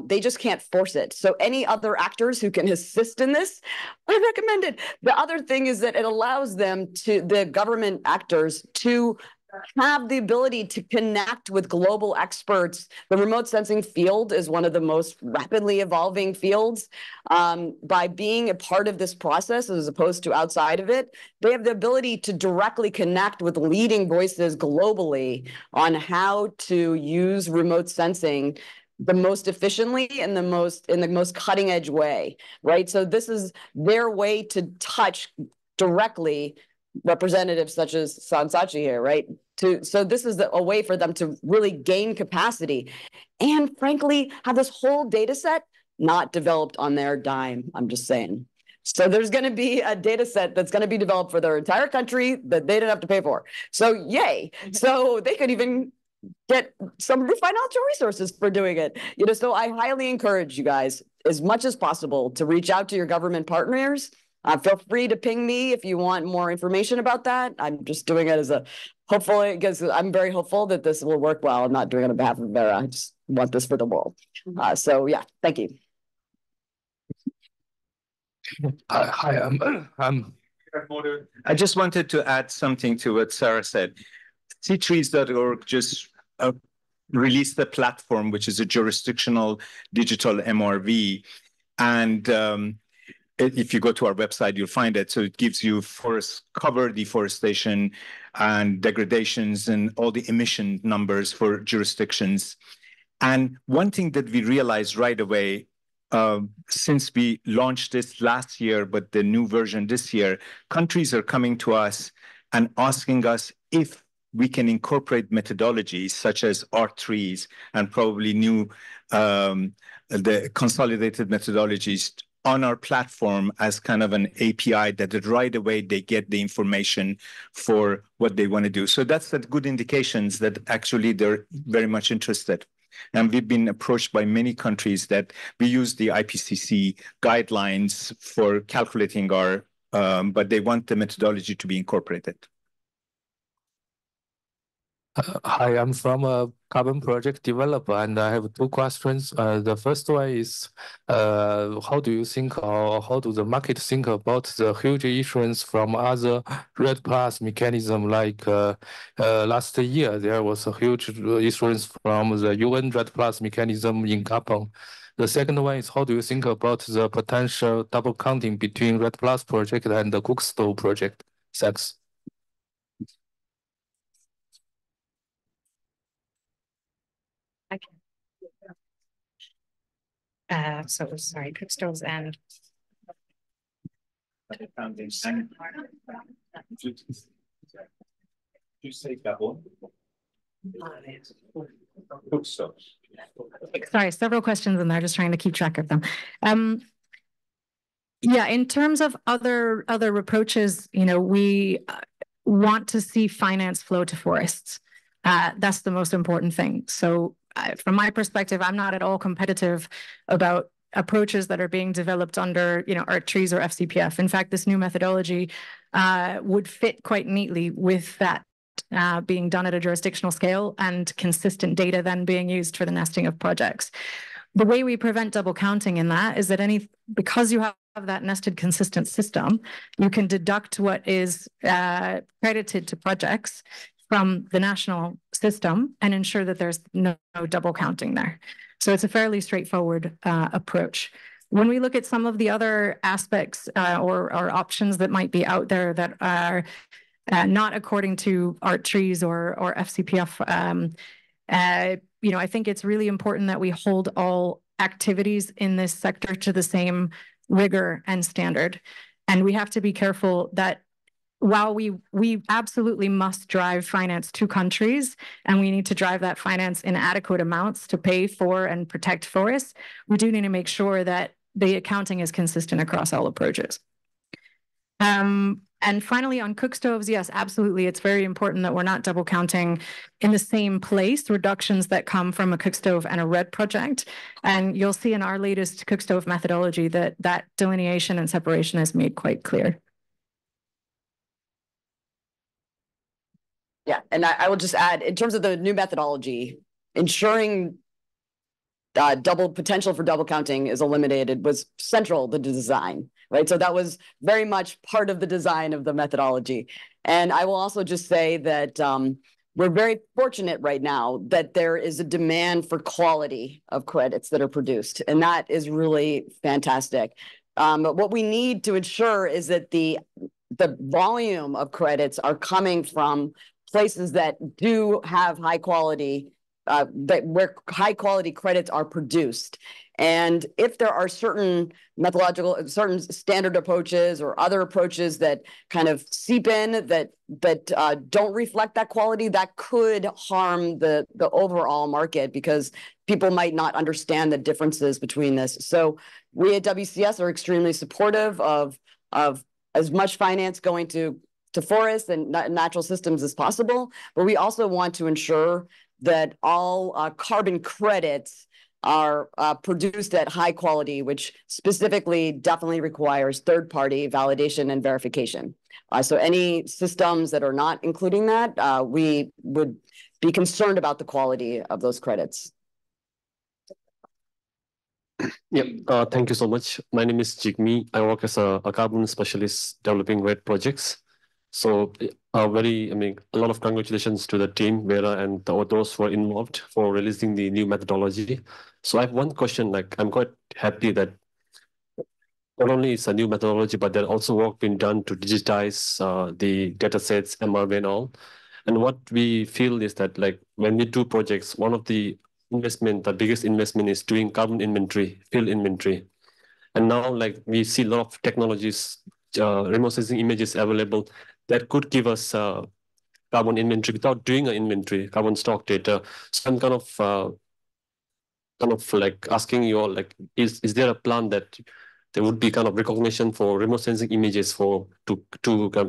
They just can't force it. So any other actors who can assist in this, I recommend it. The other thing is that it allows the government actors to have the ability to connect with global experts. The remote sensing field is one of the most rapidly evolving fields. By being a part of this process as opposed to outside of it, they have the ability to directly connect with leading voices globally on how to use remote sensing the most efficiently and the most cutting edge way, right? So this is their way to touch directly representatives such as Sansachi here, right? So this is a way for them to really gain capacity and frankly have this whole data set not developed on their dime. I'm just saying. So there's going to be a data set that's going to be developed for their entire country that they didn't have to pay for. So yay. So they could even get some financial resources for doing it. So I highly encourage you guys as much as possible to reach out to your government partners. Feel free to ping me if you want more information about that. I'm just doing it as a hopefully, because I'm very hopeful that this will work well. I'm not doing it on behalf of Verra. I just want this for the world. So yeah, thank you. Hi, I just wanted to add something to what Sarah said. Trees.org just released a platform, which is a jurisdictional digital MRV. And if you go to our website, you'll find it. So it gives you forest cover, deforestation, and degradations, and all the emission numbers for jurisdictions. And one thing that we realized right away, since we launched this last year, but the new version this year, countries are coming to us and asking us if we can incorporate methodologies such as R3s and probably new, the consolidated methodologies on our platform as kind of an API that right away they get the information for what they want to do. So that's good indications that actually they're very much interested. And we've been approached by many countries that we use the IPCC guidelines for calculating our, but they want the methodology to be incorporated. Hi, I'm from a carbon project developer, and I have two questions. The first one is, how do you think, or how do the market think about the huge issuance from other REDD+ mechanism? Like last year, there was a huge issuance from the UN REDD+ mechanism in carbon. The second one is, how do you think about the potential double counting between REDD+ project and the Cookstove project? Thanks. So sorry, Cookstoves and You say double. Cookstoves. Sorry, several questions in there, just trying to keep track of them. Yeah, in terms of other approaches, we want to see finance flow to forests. That's the most important thing. So from my perspective, I'm not at all competitive about approaches that are being developed under, R3s or FCPF. In fact, this new methodology would fit quite neatly with that being done at a jurisdictional scale and consistent data then being used for the nesting of projects. The way we prevent double counting in that is that because you have that nested consistent system, you can deduct what is credited to projects from the national system and ensure that there's no double counting there. So it's a fairly straightforward approach. When we look at some of the other aspects or options that might be out there that are not according to R3s or FCPF, I think it's really important that we hold all activities in this sector to the same rigor and standard. And we have to be careful that while we absolutely must drive finance to countries, and we need to drive that finance in adequate amounts to pay for and protect forests, we do need to make sure that the accounting is consistent across all approaches. And finally, on cookstoves, yes, absolutely. It's very important that we're not double counting in the same place reductions that come from a cookstove and a REDD project. And you'll see in our latest cookstove methodology that delineation and separation is made quite clear. Yeah, and I will just add, in terms of the new methodology, ensuring potential for double counting is eliminated was central to the design, right? So that was very much part of the design of the methodology. And I will also just say that we're very fortunate right now that there is a demand for quality of credits that are produced, and that is really fantastic. But what we need to ensure is that the volume of credits are coming from places that do have high quality, where high quality credits are produced. And if there are certain certain standard approaches or other approaches that kind of seep in that don't reflect that quality, that could harm the overall market, because people might not understand the differences between this. So we at WCS are extremely supportive of as much finance going to forests and natural systems as possible, but we also want to ensure that all carbon credits are produced at high quality, which specifically definitely requires third-party validation and verification. So any systems that are not including that, we would be concerned about the quality of those credits. Yeah, thank you so much. My name is Jigme. I work as a carbon specialist developing REDD projects. So a lot of congratulations to the team, Verra, and those who are involved for releasing the new methodology. So I have one question, like I'm quite happy that not only is a new methodology, but there's also work being done to digitize the data sets, MRV and all. And what we feel is that like when we do projects, one of the biggest investment is doing carbon inventory, field inventory. And now like we see a lot of technologies, remote sensing images available that could give us carbon inventory without doing an inventory, carbon stock data. So I'm kind of like asking you all, like, is there a plan that there would be kind of recognition for remote sensing images to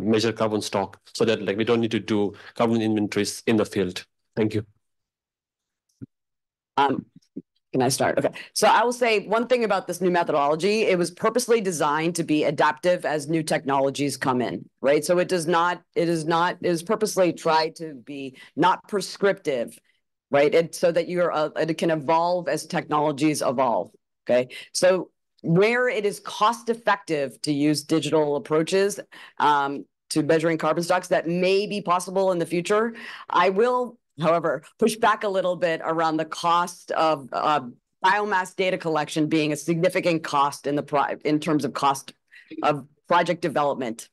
measure carbon stock, so that like we don't need to do carbon inventories in the field? Thank you. Can I start? Okay. So I will say one thing about this new methodology: it was purposely designed to be adaptive as new technologies come in, right? So it is purposely tried to be not prescriptive, right? So that it can evolve as technologies evolve. Okay. So where it is cost effective to use digital approaches to measuring carbon stocks, that may be possible in the future. I will, however, push back a little bit around the cost of biomass data collection being a significant cost in terms of cost of project development.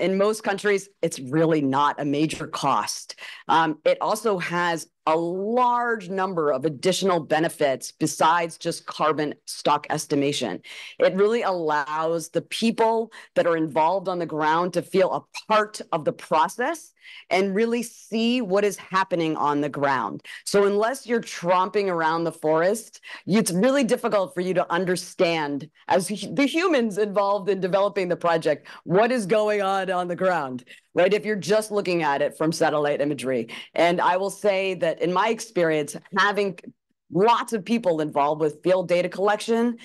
In most countries, it's really not a major cost. It also has a large number of additional benefits besides just carbon stock estimation. It really allows the people that are involved on the ground to feel a part of the process and really see what is happening on the ground. So unless you're tromping around the forest, it's really difficult for you to understand, as the humans involved in developing the project, what is going on the ground, right? If you're just looking at it from satellite imagery. And I will say that in my experience, having lots of people involved with field data collection,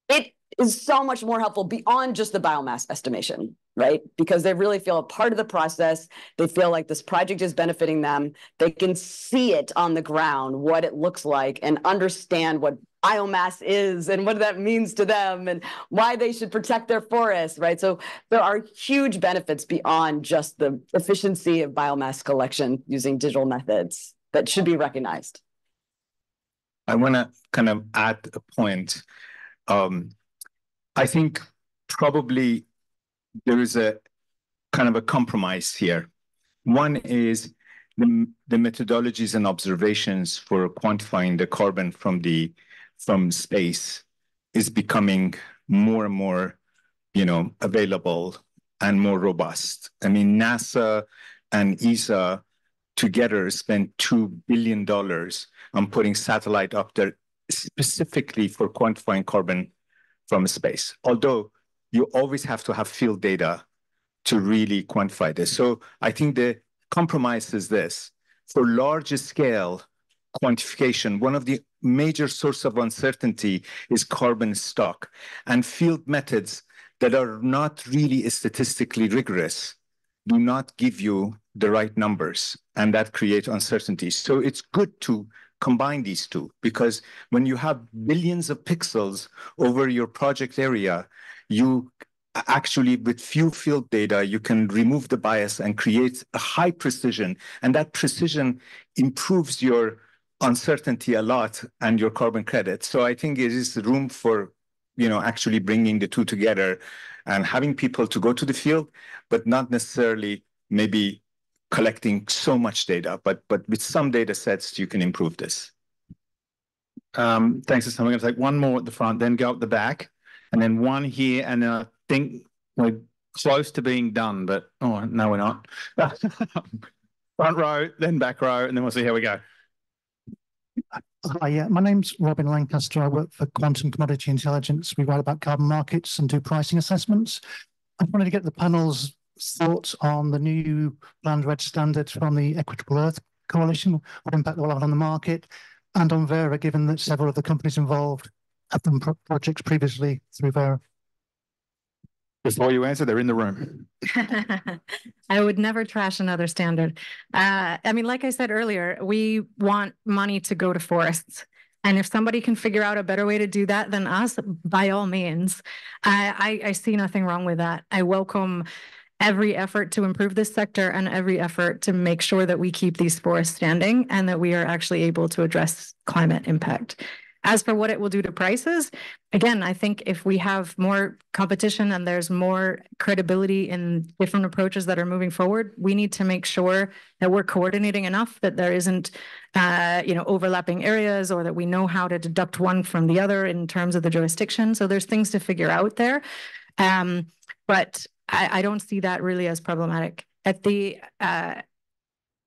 it is so much more helpful beyond just the biomass estimation, right? Because they really feel a part of the process. They feel like this project is benefiting them. They can see it on the ground, what it looks like, and understand what biomass is and what that means to them and why they should protect their forests, right? So there are huge benefits beyond just the efficiency of biomass collection using digital methods that should be recognized. I want to kind of add a point. I think probably there is a kind of a compromise here. One is the methodologies and observations for quantifying the carbon from space is becoming more and more, available and more robust. I mean, NASA and ESA together spent $2 billion on putting satellite up there specifically for quantifying carbon from space. Although you always have to have field data to really quantify this. So I think the compromise is this: for larger scale quantification, one of the major sources of uncertainty is carbon stock, and field methods that are not really statistically rigorous do not give you the right numbers, and that creates uncertainty. So it's good to combine these two, because when you have billions of pixels over your project area, you actually with few field data, you can remove the bias and create a high precision. And that precision improves your uncertainty a lot and your carbon credit. So I think there is room for, actually bringing the two together and having people to go to the field, but not necessarily maybe collecting so much data, but with some data sets, you can improve this. Thanks, Hassan. We're going to take one more at the front, then go up the back, and then one here. And I think we're close to being done, but no, we're not. Front row, then back row, and then we'll see how we go. Hi, yeah, my name's Robin Lancaster. I work for Quantum Commodity Intelligence. We write about carbon markets and do pricing assessments. I wanted to get the panel's thoughts on the new planned REDD standards from the Equitable Earth Coalition, what impact they'll have on the market, and on Verra, given that several of the companies involved have done projects previously through Verra. Before you answer, they're in the room. I would never trash another standard. I mean, like I said earlier, we want money to go to forests. And if somebody can figure out a better way to do that than us, by all means, I see nothing wrong with that. I welcome every effort to improve this sector and every effort to make sure that we keep these forests standing and that we are actually able to address climate impact. As for what it will do to prices, again, I think if we have more competition and there's more credibility in different approaches that are moving forward, we need to make sure that we're coordinating enough that there isn't, overlapping areas, or that we know how to deduct one from the other in terms of the jurisdiction. So there's things to figure out there. But I don't see that really as problematic.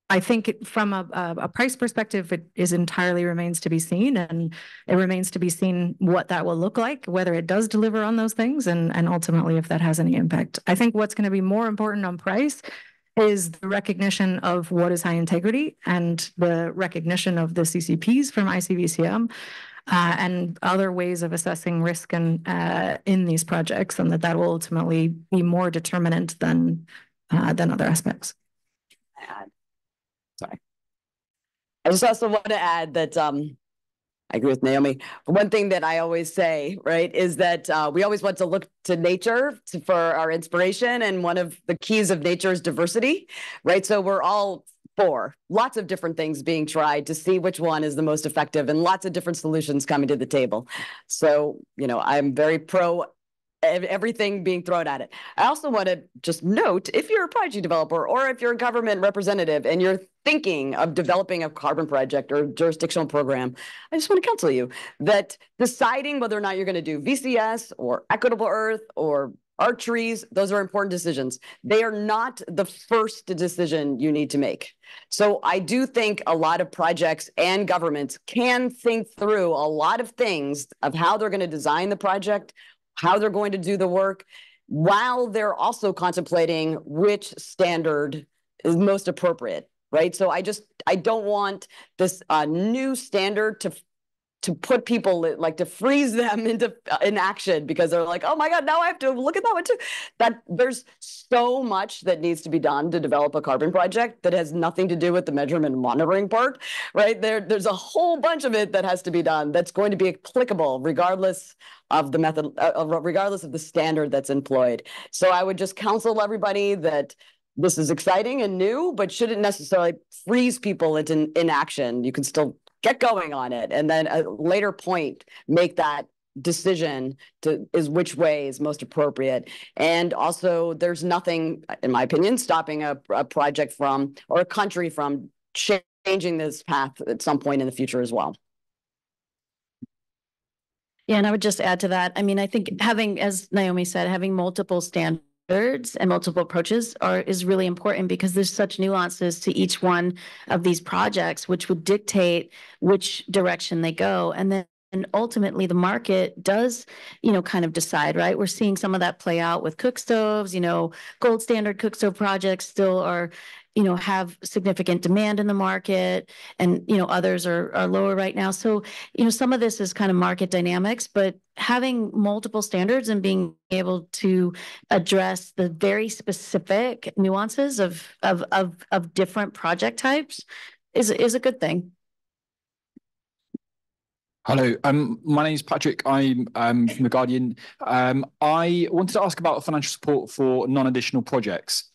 I think from a price perspective, it entirely remains to be seen, and it remains to be seen what that will look like, whether it does deliver on those things, and ultimately if that has any impact. I think what's going to be more important on price is the recognition of what is high integrity and the recognition of the CCPs from ICVCM and other ways of assessing risk and in these projects, and that will ultimately be more determinant than other aspects. Sorry. I just also want to add that I agree with Naomi. One thing that I always say, right, is that we always want to look to nature for our inspiration. And one of the keys of nature is diversity, right? So we're all for lots of different things being tried to see which one is the most effective, and lots of different solutions coming to the table. So, I'm very pro everything being thrown at it. I also want to just note, if you're a project developer or if you're a government representative and you're thinking of developing a carbon project or jurisdictional program, I just want to counsel you that deciding whether or not you're going to do VCS or Equitable Earth or archeries, those are important decisions. They are not the first decision you need to make. So I do think a lot of projects and governments can think through a lot of things of how they're going to design the project, how they're going to do the work, while they're also contemplating which standard is most appropriate, right? So I don't want this new standard to put people, like, to freeze them into inaction because they're like, oh my God, now I have to look at that one too. That there's so much that needs to be done to develop a carbon project that has nothing to do with the measurement and monitoring part, right? There's a whole bunch of it that has to be done that's going to be applicable regardless of the method, regardless of the standard that's employed. So I would just counsel everybody that this is exciting and new, but shouldn't necessarily freeze people into inaction. You can still get going on it, and then at a later point make that decision is which way is most appropriate. And also, there's nothing, in my opinion, stopping a project from, or a country from, changing this path at some point in the future as well. Yeah, and I would just add to that. I mean, I think having, as Naomi said, having multiple standards and multiple approaches is really important, because there's such nuances to each one of these projects, which would dictate which direction they go. And ultimately the market does, kind of decide, right? We're seeing some of that play out with cook stoves, gold standard cook stove projects still are, have significant demand in the market, and, others are lower right now. So, some of this is kind of market dynamics, but having multiple standards and being able to address the very specific nuances of different project types is a good thing. Hello, my name is Patrick. I'm from The Guardian. I wanted to ask about financial support for non-additional projects.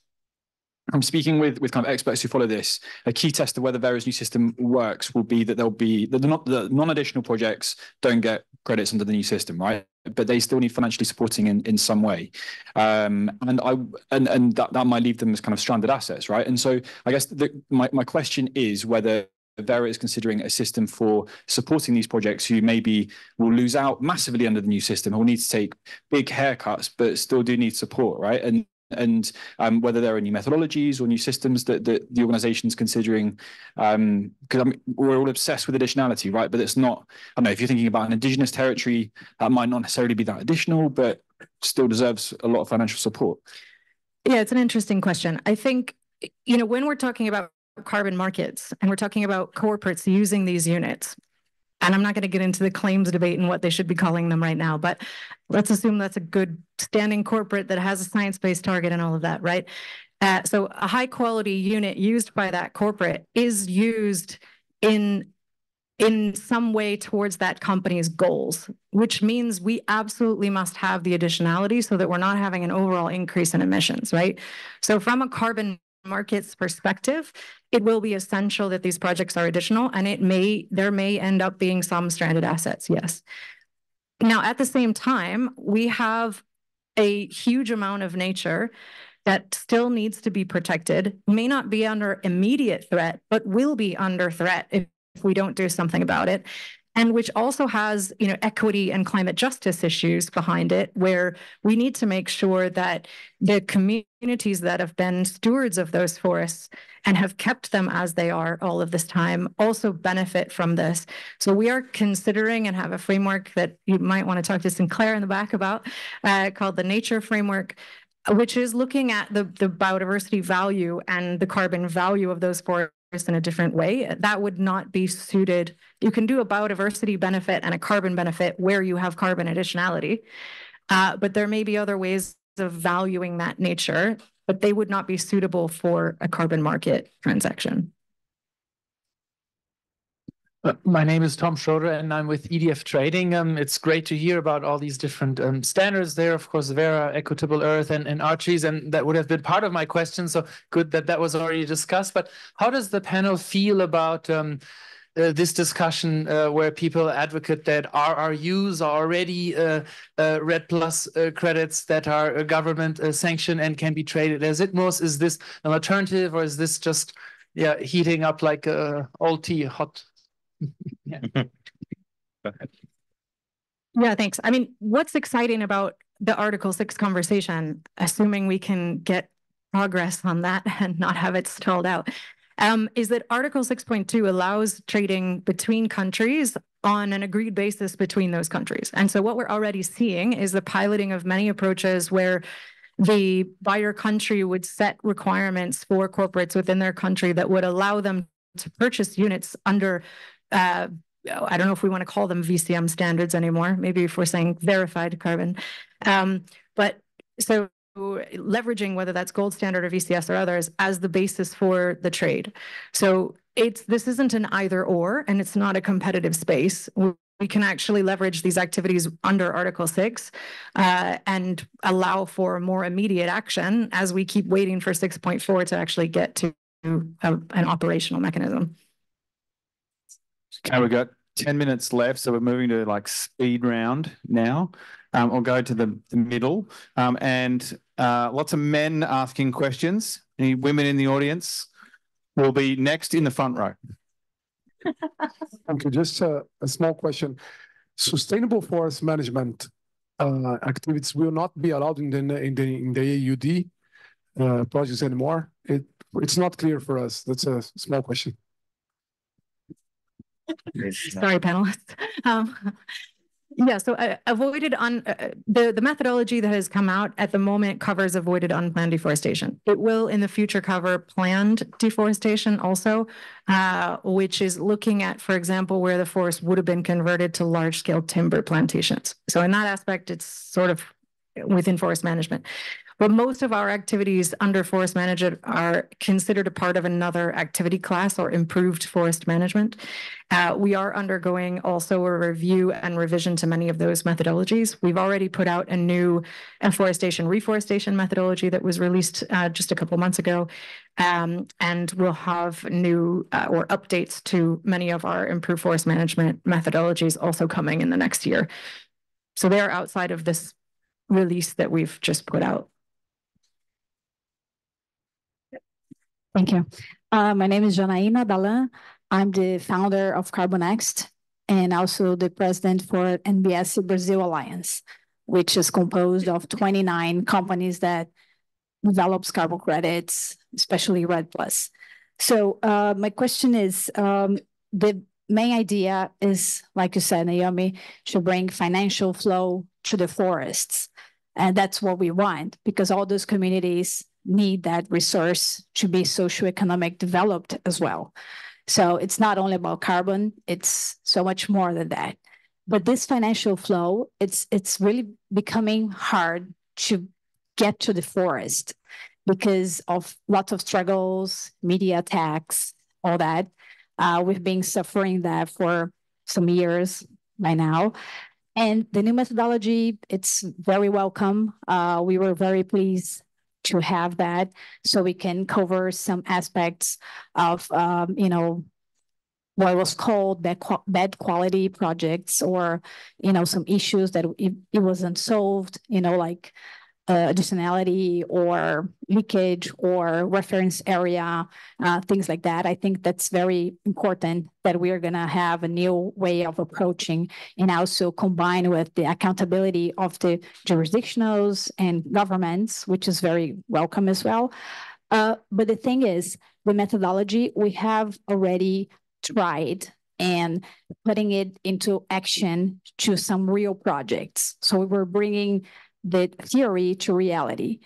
I'm speaking with kind of experts who follow this. A key test of whether Verra's new system works will be that the non-additional projects don't get credits under the new system, right? But they still need financially supporting in some way, and that might leave them as kind of stranded assets, right? And so I guess my question is whether Verra is considering a system for supporting these projects who maybe will lose out massively under the new system, who will need to take big haircuts, but still do need support, right? And whether there are new methodologies or new systems that the organization's considering, because we're all obsessed with additionality, right? But it's not, I don't know, if you're thinking about an indigenous territory, that might not necessarily be that additional, but still deserves a lot of financial support. Yeah, it's an interesting question. I think, when we're talking about carbon markets and we're talking about corporates using these units, and I'm not going to get into the claims debate and what they should be calling them right now, but let's assume that's a good standing corporate that has a science-based target and all of that, right? So a high quality unit used by that corporate is used in some way towards that company's goals, which means we absolutely must have the additionality so that we're not having an overall increase in emissions, right? So from a carbon markets perspective, it will be essential that these projects are additional, and there may end up being some stranded assets, yes. Now, at the same time, we have a huge amount of nature that still needs to be protected, may not be under immediate threat, but will be under threat if we don't do something about it. And which also has, equity and climate justice issues behind it, where we need to make sure that the communities that have been stewards of those forests and have kept them as they are all of this time also benefit from this. So we are considering and have a framework that you might want to talk to Sinclair in the back about, called the Nature Framework, which is looking at the biodiversity value and the carbon value of those forests in a different way. That would not be suited. You can do a biodiversity benefit and a carbon benefit where you have carbon additionality, but there may be other ways of valuing that nature, but they would not be suitable for a carbon market transaction. My name is Tom Schroeder and I'm with EDF Trading. It's great to hear about all these different standards there. Of course, Verra, Equitable Earth and Archies, and that would have been part of my question. So good that was already discussed. But how does the panel feel about this discussion where people advocate that RRUs are already REDD+ credits that are government sanctioned and can be traded as ITMOs? Is this an alternative, or is this just heating up like old tea, hot? Yeah. Go ahead. Yeah, thanks. I mean, what's exciting about the Article 6 conversation, assuming we can get progress on that and not have it stalled out, is that Article 6.2 allows trading between countries on an agreed basis between those countries. And so what we're already seeing is the piloting of many approaches where the buyer country would set requirements for corporates within their country that would allow them to purchase units under I don't know if we want to call them VCM standards anymore, maybe if we're saying verified carbon. But so leveraging whether that's gold standard or VCS or others as the basis for the trade. So this isn't an either or, and it's not a competitive space. We can actually leverage these activities under Article 6 and allow for more immediate action as we keep waiting for 6.4 to actually get to an operational mechanism. Okay, we've got 10 minutes left, so we're moving to like speed round now. I'll go to the middle, and lots of men asking questions. Any women in the audience? Will be next in the front row. Thank you. Just a small question. Sustainable forest management activities will not be allowed in the AUD projects anymore. It's not clear for us. That's a small question. Sorry, panelists. Yeah, so avoided the methodology that has come out at the moment covers avoided unplanned deforestation. It will in the future cover planned deforestation also, which is looking at, for example, where the forest would have been converted to large-scale timber plantations. So in that aspect, it's sort of within forest management. But most of our activities under forest management are considered a part of another activity class or improved forest management. We are undergoing also a review and revision to many of those methodologies. We've already put out a new afforestation reforestation methodology that was released just a couple months ago. And we'll have new or updates to many of our improved forest management methodologies also coming in the next year. So they're outside of this release that we've just put out. Thank you. My name is Janaína Dalan. I'm the founder of CarbonNext and also the president for NBS Brazil Alliance, which is composed of 29 companies that develops carbon credits, especially REDD+. So my question is, the main idea is, like you said, Naomi, to bring financial flow to the forests. And that's what we want, because all those communities need that resource to be socioeconomic developed as well. So it's not only about carbon, it's so much more than that. But this financial flow, it's really becoming hard to get to the forest because of lots of struggles, media attacks, all that. We've been suffering that for some years by now. And the new methodology, it's very welcome. We were very pleased to have that so we can cover some aspects of, what was called bad quality projects or, some issues that it wasn't solved, like additionality or leakage or reference area, things like that. I think that's very important that we are going to have a new way of approaching and also combine with the accountability of the jurisdictionals and governments, which is very welcome as well. But the thing is, the methodology we have already tried and putting it into action to some real projects. So we're bringing the theory to reality.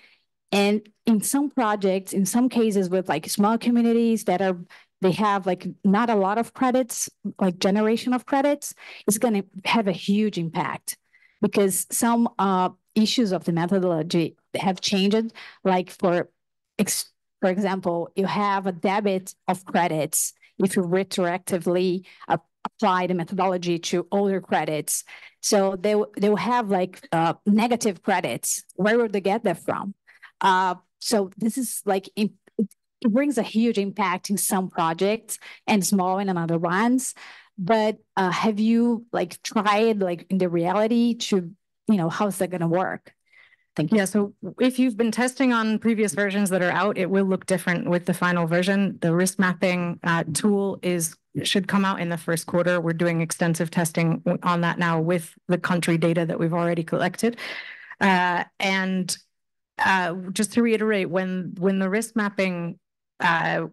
And in some projects, in some cases with like small communities they have like not a lot of credits, like generation of credits, it's going to have a huge impact because some issues of the methodology have changed. Like for example, you have a debit of credits if you retroactively apply the methodology to older credits. So they will have like negative credits. Where would they get that from? So this is like, it brings a huge impact in some projects and small in other ones. But have you like tried like in the reality to, how's that going to work? Thank you. Yeah, so if you've been testing on previous versions that are out, it will look different with the final version. The risk mapping tool should come out in the first quarter. We're doing extensive testing on that now with the country data that we've already collected. And just to reiterate, when the risk mapping,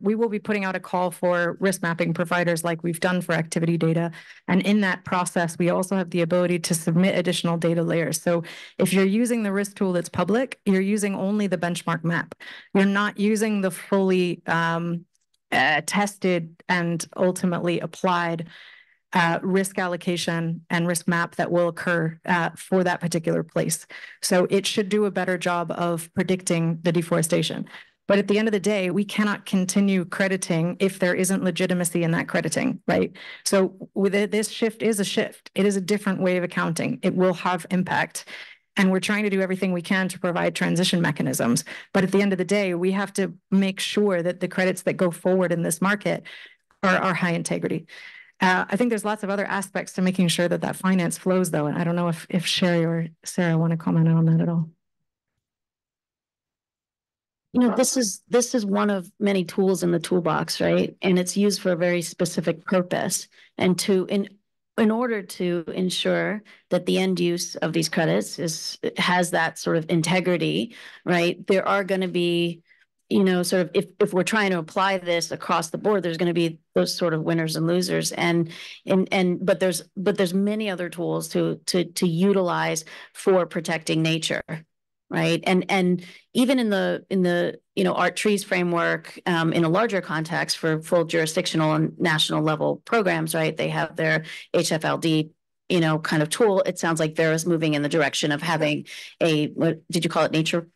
we will be putting out a call for risk mapping providers like we've done for activity data. And in that process, we also have the ability to submit additional data layers. So if you're using the risk tool that's public, you're using only the benchmark map. You're not using the fully tested and ultimately applied risk allocation and risk map that will occur for that particular place. So it should do a better job of predicting the deforestation. But at the end of the day, we cannot continue crediting if there isn't legitimacy in that crediting, right? So with it, this shift is a shift. It is a different way of accounting. It will have impact. And we're trying to do everything we can to provide transition mechanisms. But at the end of the day, we have to make sure that the credits that go forward in this market are high integrity. I think there's lots of other aspects to making sure that that finance flows, though. And I don't know if Sherry or Sarah want to comment on that at all. This is one of many tools in the toolbox, right? And it's used for a very specific purpose. And in order to ensure that the end use of these credits has that sort of integrity, right? There are going to be, sort of if we're trying to apply this across the board, there's going to be those sort of winners and losers, but there's many other tools to utilize for protecting nature. Right. And even in the Art Trees framework, in a larger context for full jurisdictional and national level programs, right, they have their HFLD, kind of tool. It sounds like Verra is moving in the direction of having what did you call it? Nature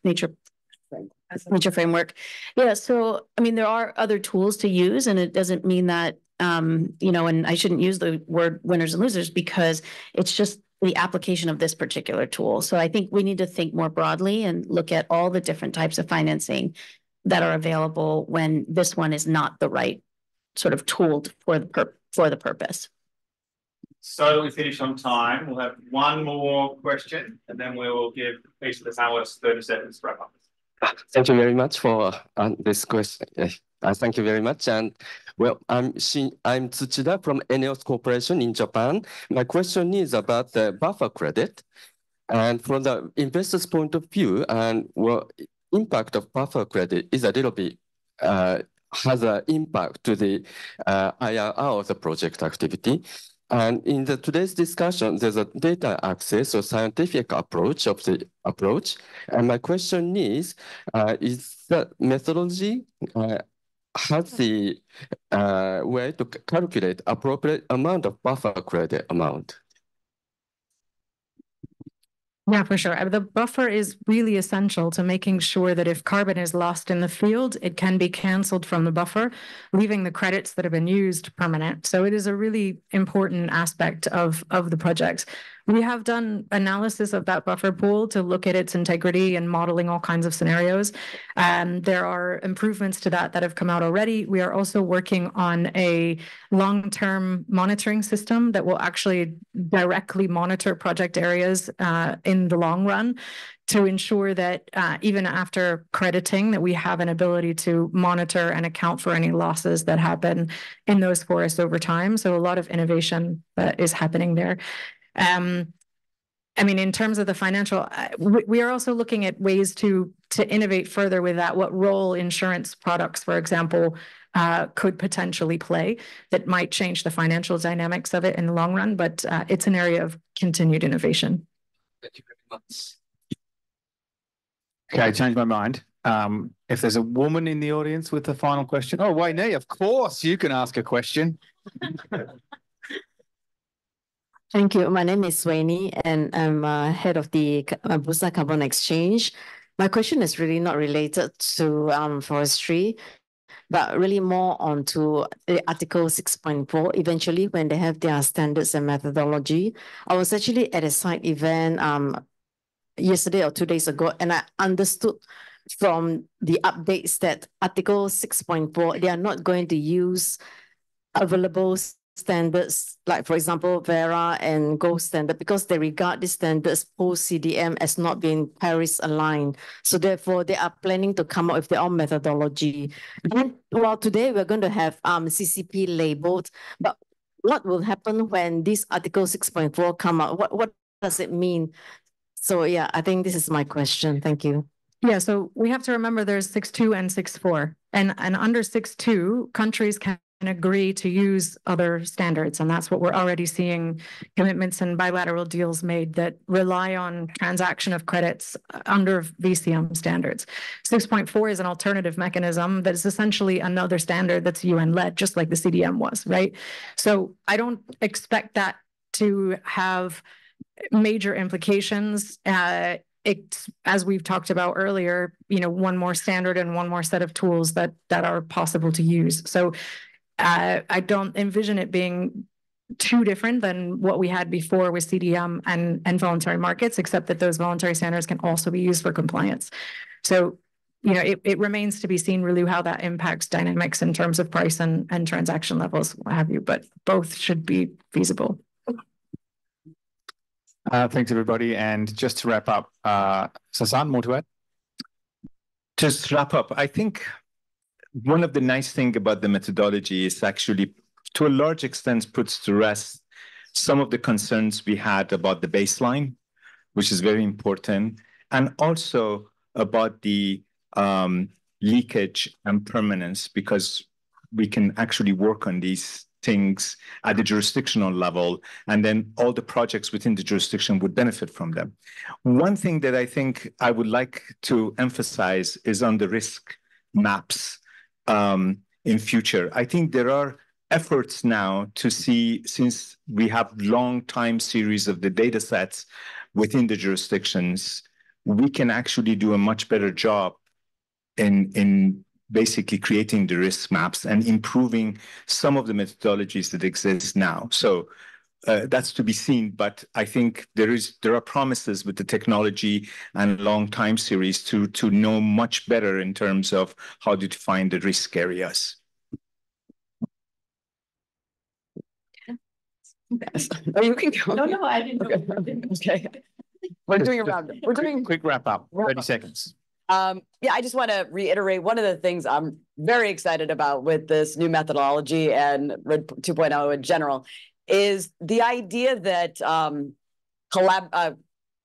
Nature framework. Yeah, so I mean, there are other tools to use, and it doesn't mean that you know, and I shouldn't use the word winners and losers because it's just the application of this particular tool. So I think we need to think more broadly and look at all the different types of financing that are available when this one is not the right sort of tool for the purpose. So we finish on time. We'll have one more question, and then we will give each of the panelists 30 seconds to wrap up. Thank you very much for this question. Thank you very much. And well, I'm Tsuchida from ENEOS Corporation in Japan. My question is about the buffer credit. And from the investor's point of view, and well, impact of buffer credit is a little bit has an impact to the IRR of the project activity. And in today's discussion, there's a data access or scientific approach of the approach. And my question is the methodology has the way to calculate appropriate amount of buffer credit amount? Yeah, for sure. The buffer is really essential to making sure that if carbon is lost in the field, it can be cancelled from the buffer, leaving the credits that have been used permanent. So it is a really important aspect of the project. We have done analysis of that buffer pool to look at its integrity and modeling all kinds of scenarios. There are improvements to that have come out already. We are also working on a long-term monitoring system that will actually directly monitor project areas in the long run to ensure that even after crediting, that we have an ability to monitor and account for any losses that happen in those forests over time. So a lot of innovation is happening there. I mean, in terms of the financial, we are also looking at ways to innovate further with that. What role insurance products, for example, could potentially play that might change the financial dynamics of it in the long run. But it's an area of continued innovation. Thank you very much. Okay, I changed my mind. If there's a woman in the audience with a final question, oh, Wayne, of course you can ask a question. Thank you. My name is Swaini, and I'm head of the Bursa Carbon Exchange. My question is really not related to forestry, but really more onto the Article 6.4. Eventually, when they have their standards and methodology, I was actually at a site event yesterday or 2 days ago, and I understood from the updates that Article 6.4, they are not going to use available standards, like for example, Verra and Gold Standard, because they regard these standards post-CDM as not being Paris aligned. So therefore, they are planning to come up with their own methodology. And well, today we're going to have CCP labeled, but what will happen when this Article 6.4 come out? What does it mean? So yeah, I think this is my question. Thank you. Yeah, so we have to remember there's 6.2 and 6.4, and under 6.2, countries can agree to use other standards, and that's what we're already seeing commitments and bilateral deals made that rely on transaction of credits under VCM standards. 6.4 is an alternative mechanism that is essentially another standard that's UN-led, just like the CDM was, right? So I don't expect that to have major implications. It's, as we've talked about earlier, you know, one more standard and one more set of tools that are possible to use. So I don't envision it being too different than what we had before with CDM and voluntary markets, except that those voluntary standards can also be used for compliance. So, you know, it remains to be seen really how that impacts dynamics in terms of price and transaction levels, what have you, but both should be feasible. Thanks, everybody. And just to wrap up, Sasan, more to add? Just wrap up, I think one of the nice things about the methodology is actually, to a large extent, puts to rest some of the concerns we had about the baseline, which is very important, and also about the leakage and permanence, because we can actually work on these things at the jurisdictional level, and then all the projects within the jurisdiction would benefit from them. One thing that I think I would like to emphasize is on the risk maps in future. I think there are efforts now to see, since we have long time series of the data sets within the jurisdictions, we can actually do a much better job in basically creating the risk maps and improving some of the methodologies that exist now. So that's to be seen, but I think there are promises with the technology and long time series to know much better in terms of how to define the risk areas. Oh, you can go. No, I didn't know. Okay. We're doing a round. We're doing quick wrap up, 30 seconds. Yeah, I just want to reiterate one of the things I'm very excited about with this new methodology and REDD 2.0 in general is the idea that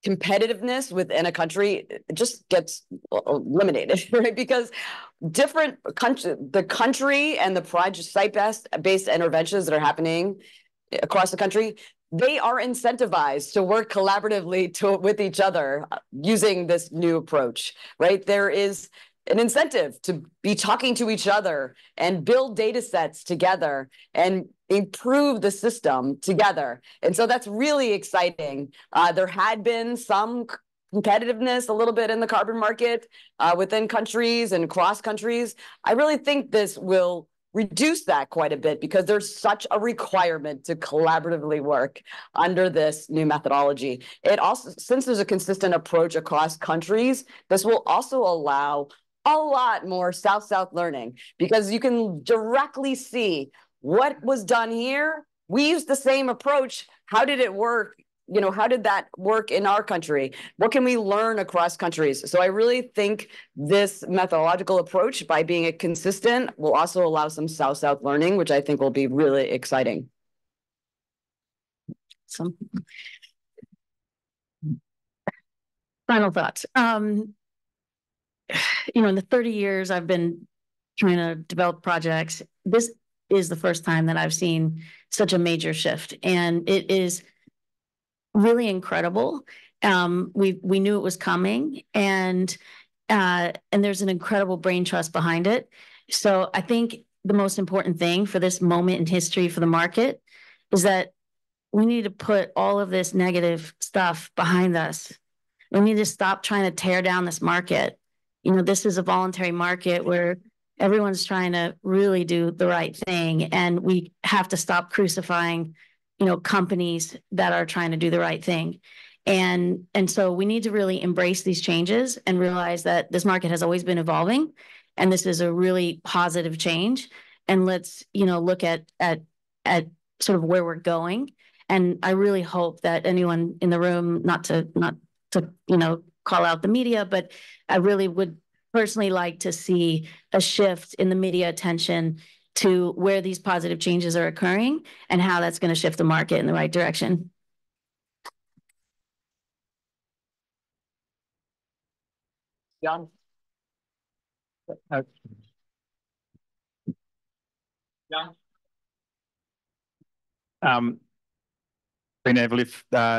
competitiveness within a country just gets eliminated, right? Because different the country and the project site-based interventions that are happening across the country, they are incentivized to work collaboratively with each other using this new approach, right? There is an incentive to be talking to each other and build data sets together and improve the system together. And so that's really exciting. There had been some competitiveness a little bit in the carbon market within countries and across countries. I really think this will reduce that quite a bit because there's such a requirement to collaboratively work under this new methodology. It also, since there's a consistent approach across countries, this will also allow a lot more South-South learning because you can directly see what was done here. We used the same approach. How did it work? You know, how did that work in our country? What can we learn across countries? So I really think this methodological approach, by being consistent, will also allow some South-South learning, which I think will be really exciting. Some final thoughts. You know, in the 30 years I've been trying to develop projects, this is the first time that I've seen such a major shift, and it is really incredible. We knew it was coming, and there's an incredible brain trust behind it. So I think the most important thing for this moment in history for the market is that we need to put all of this negative stuff behind us. We need to stop trying to tear down this market. You know, this is a voluntary market where everyone's trying to really do the right thing, and we have to stop crucifying, you know, companies that are trying to do the right thing. And so we need to really embrace these changes and realize that this market has always been evolving, and this is a really positive change. And let's, you know, look at sort of where we're going. And I really hope that anyone in the room, not to you know, call out the media, but I really would personally like to see a shift in the media attention to where these positive changes are occurring and how that's going to shift the market in the right direction. John?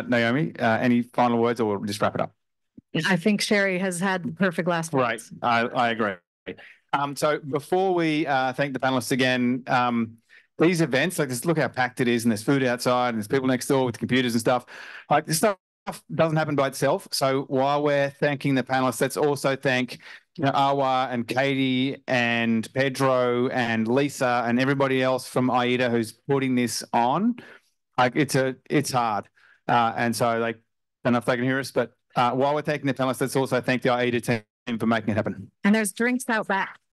Naomi, any final words, or we'll just wrap it up? I think Sherry has had the perfect last words. Right, I agree. So before we thank the panelists again, these events, like just look how packed it is, and there's food outside, and there's people next door with computers and stuff. Like this stuff doesn't happen by itself. So while we're thanking the panelists, let's also thank, you know, Awa and Katie and Pedro and Lisa and everybody else from AIDA who's putting this on. Like it's hard, and so like, I don't know if they can hear us, but while we're thanking the panelists, let's also thank the AIDA team for making it happen. And there's drinks out back.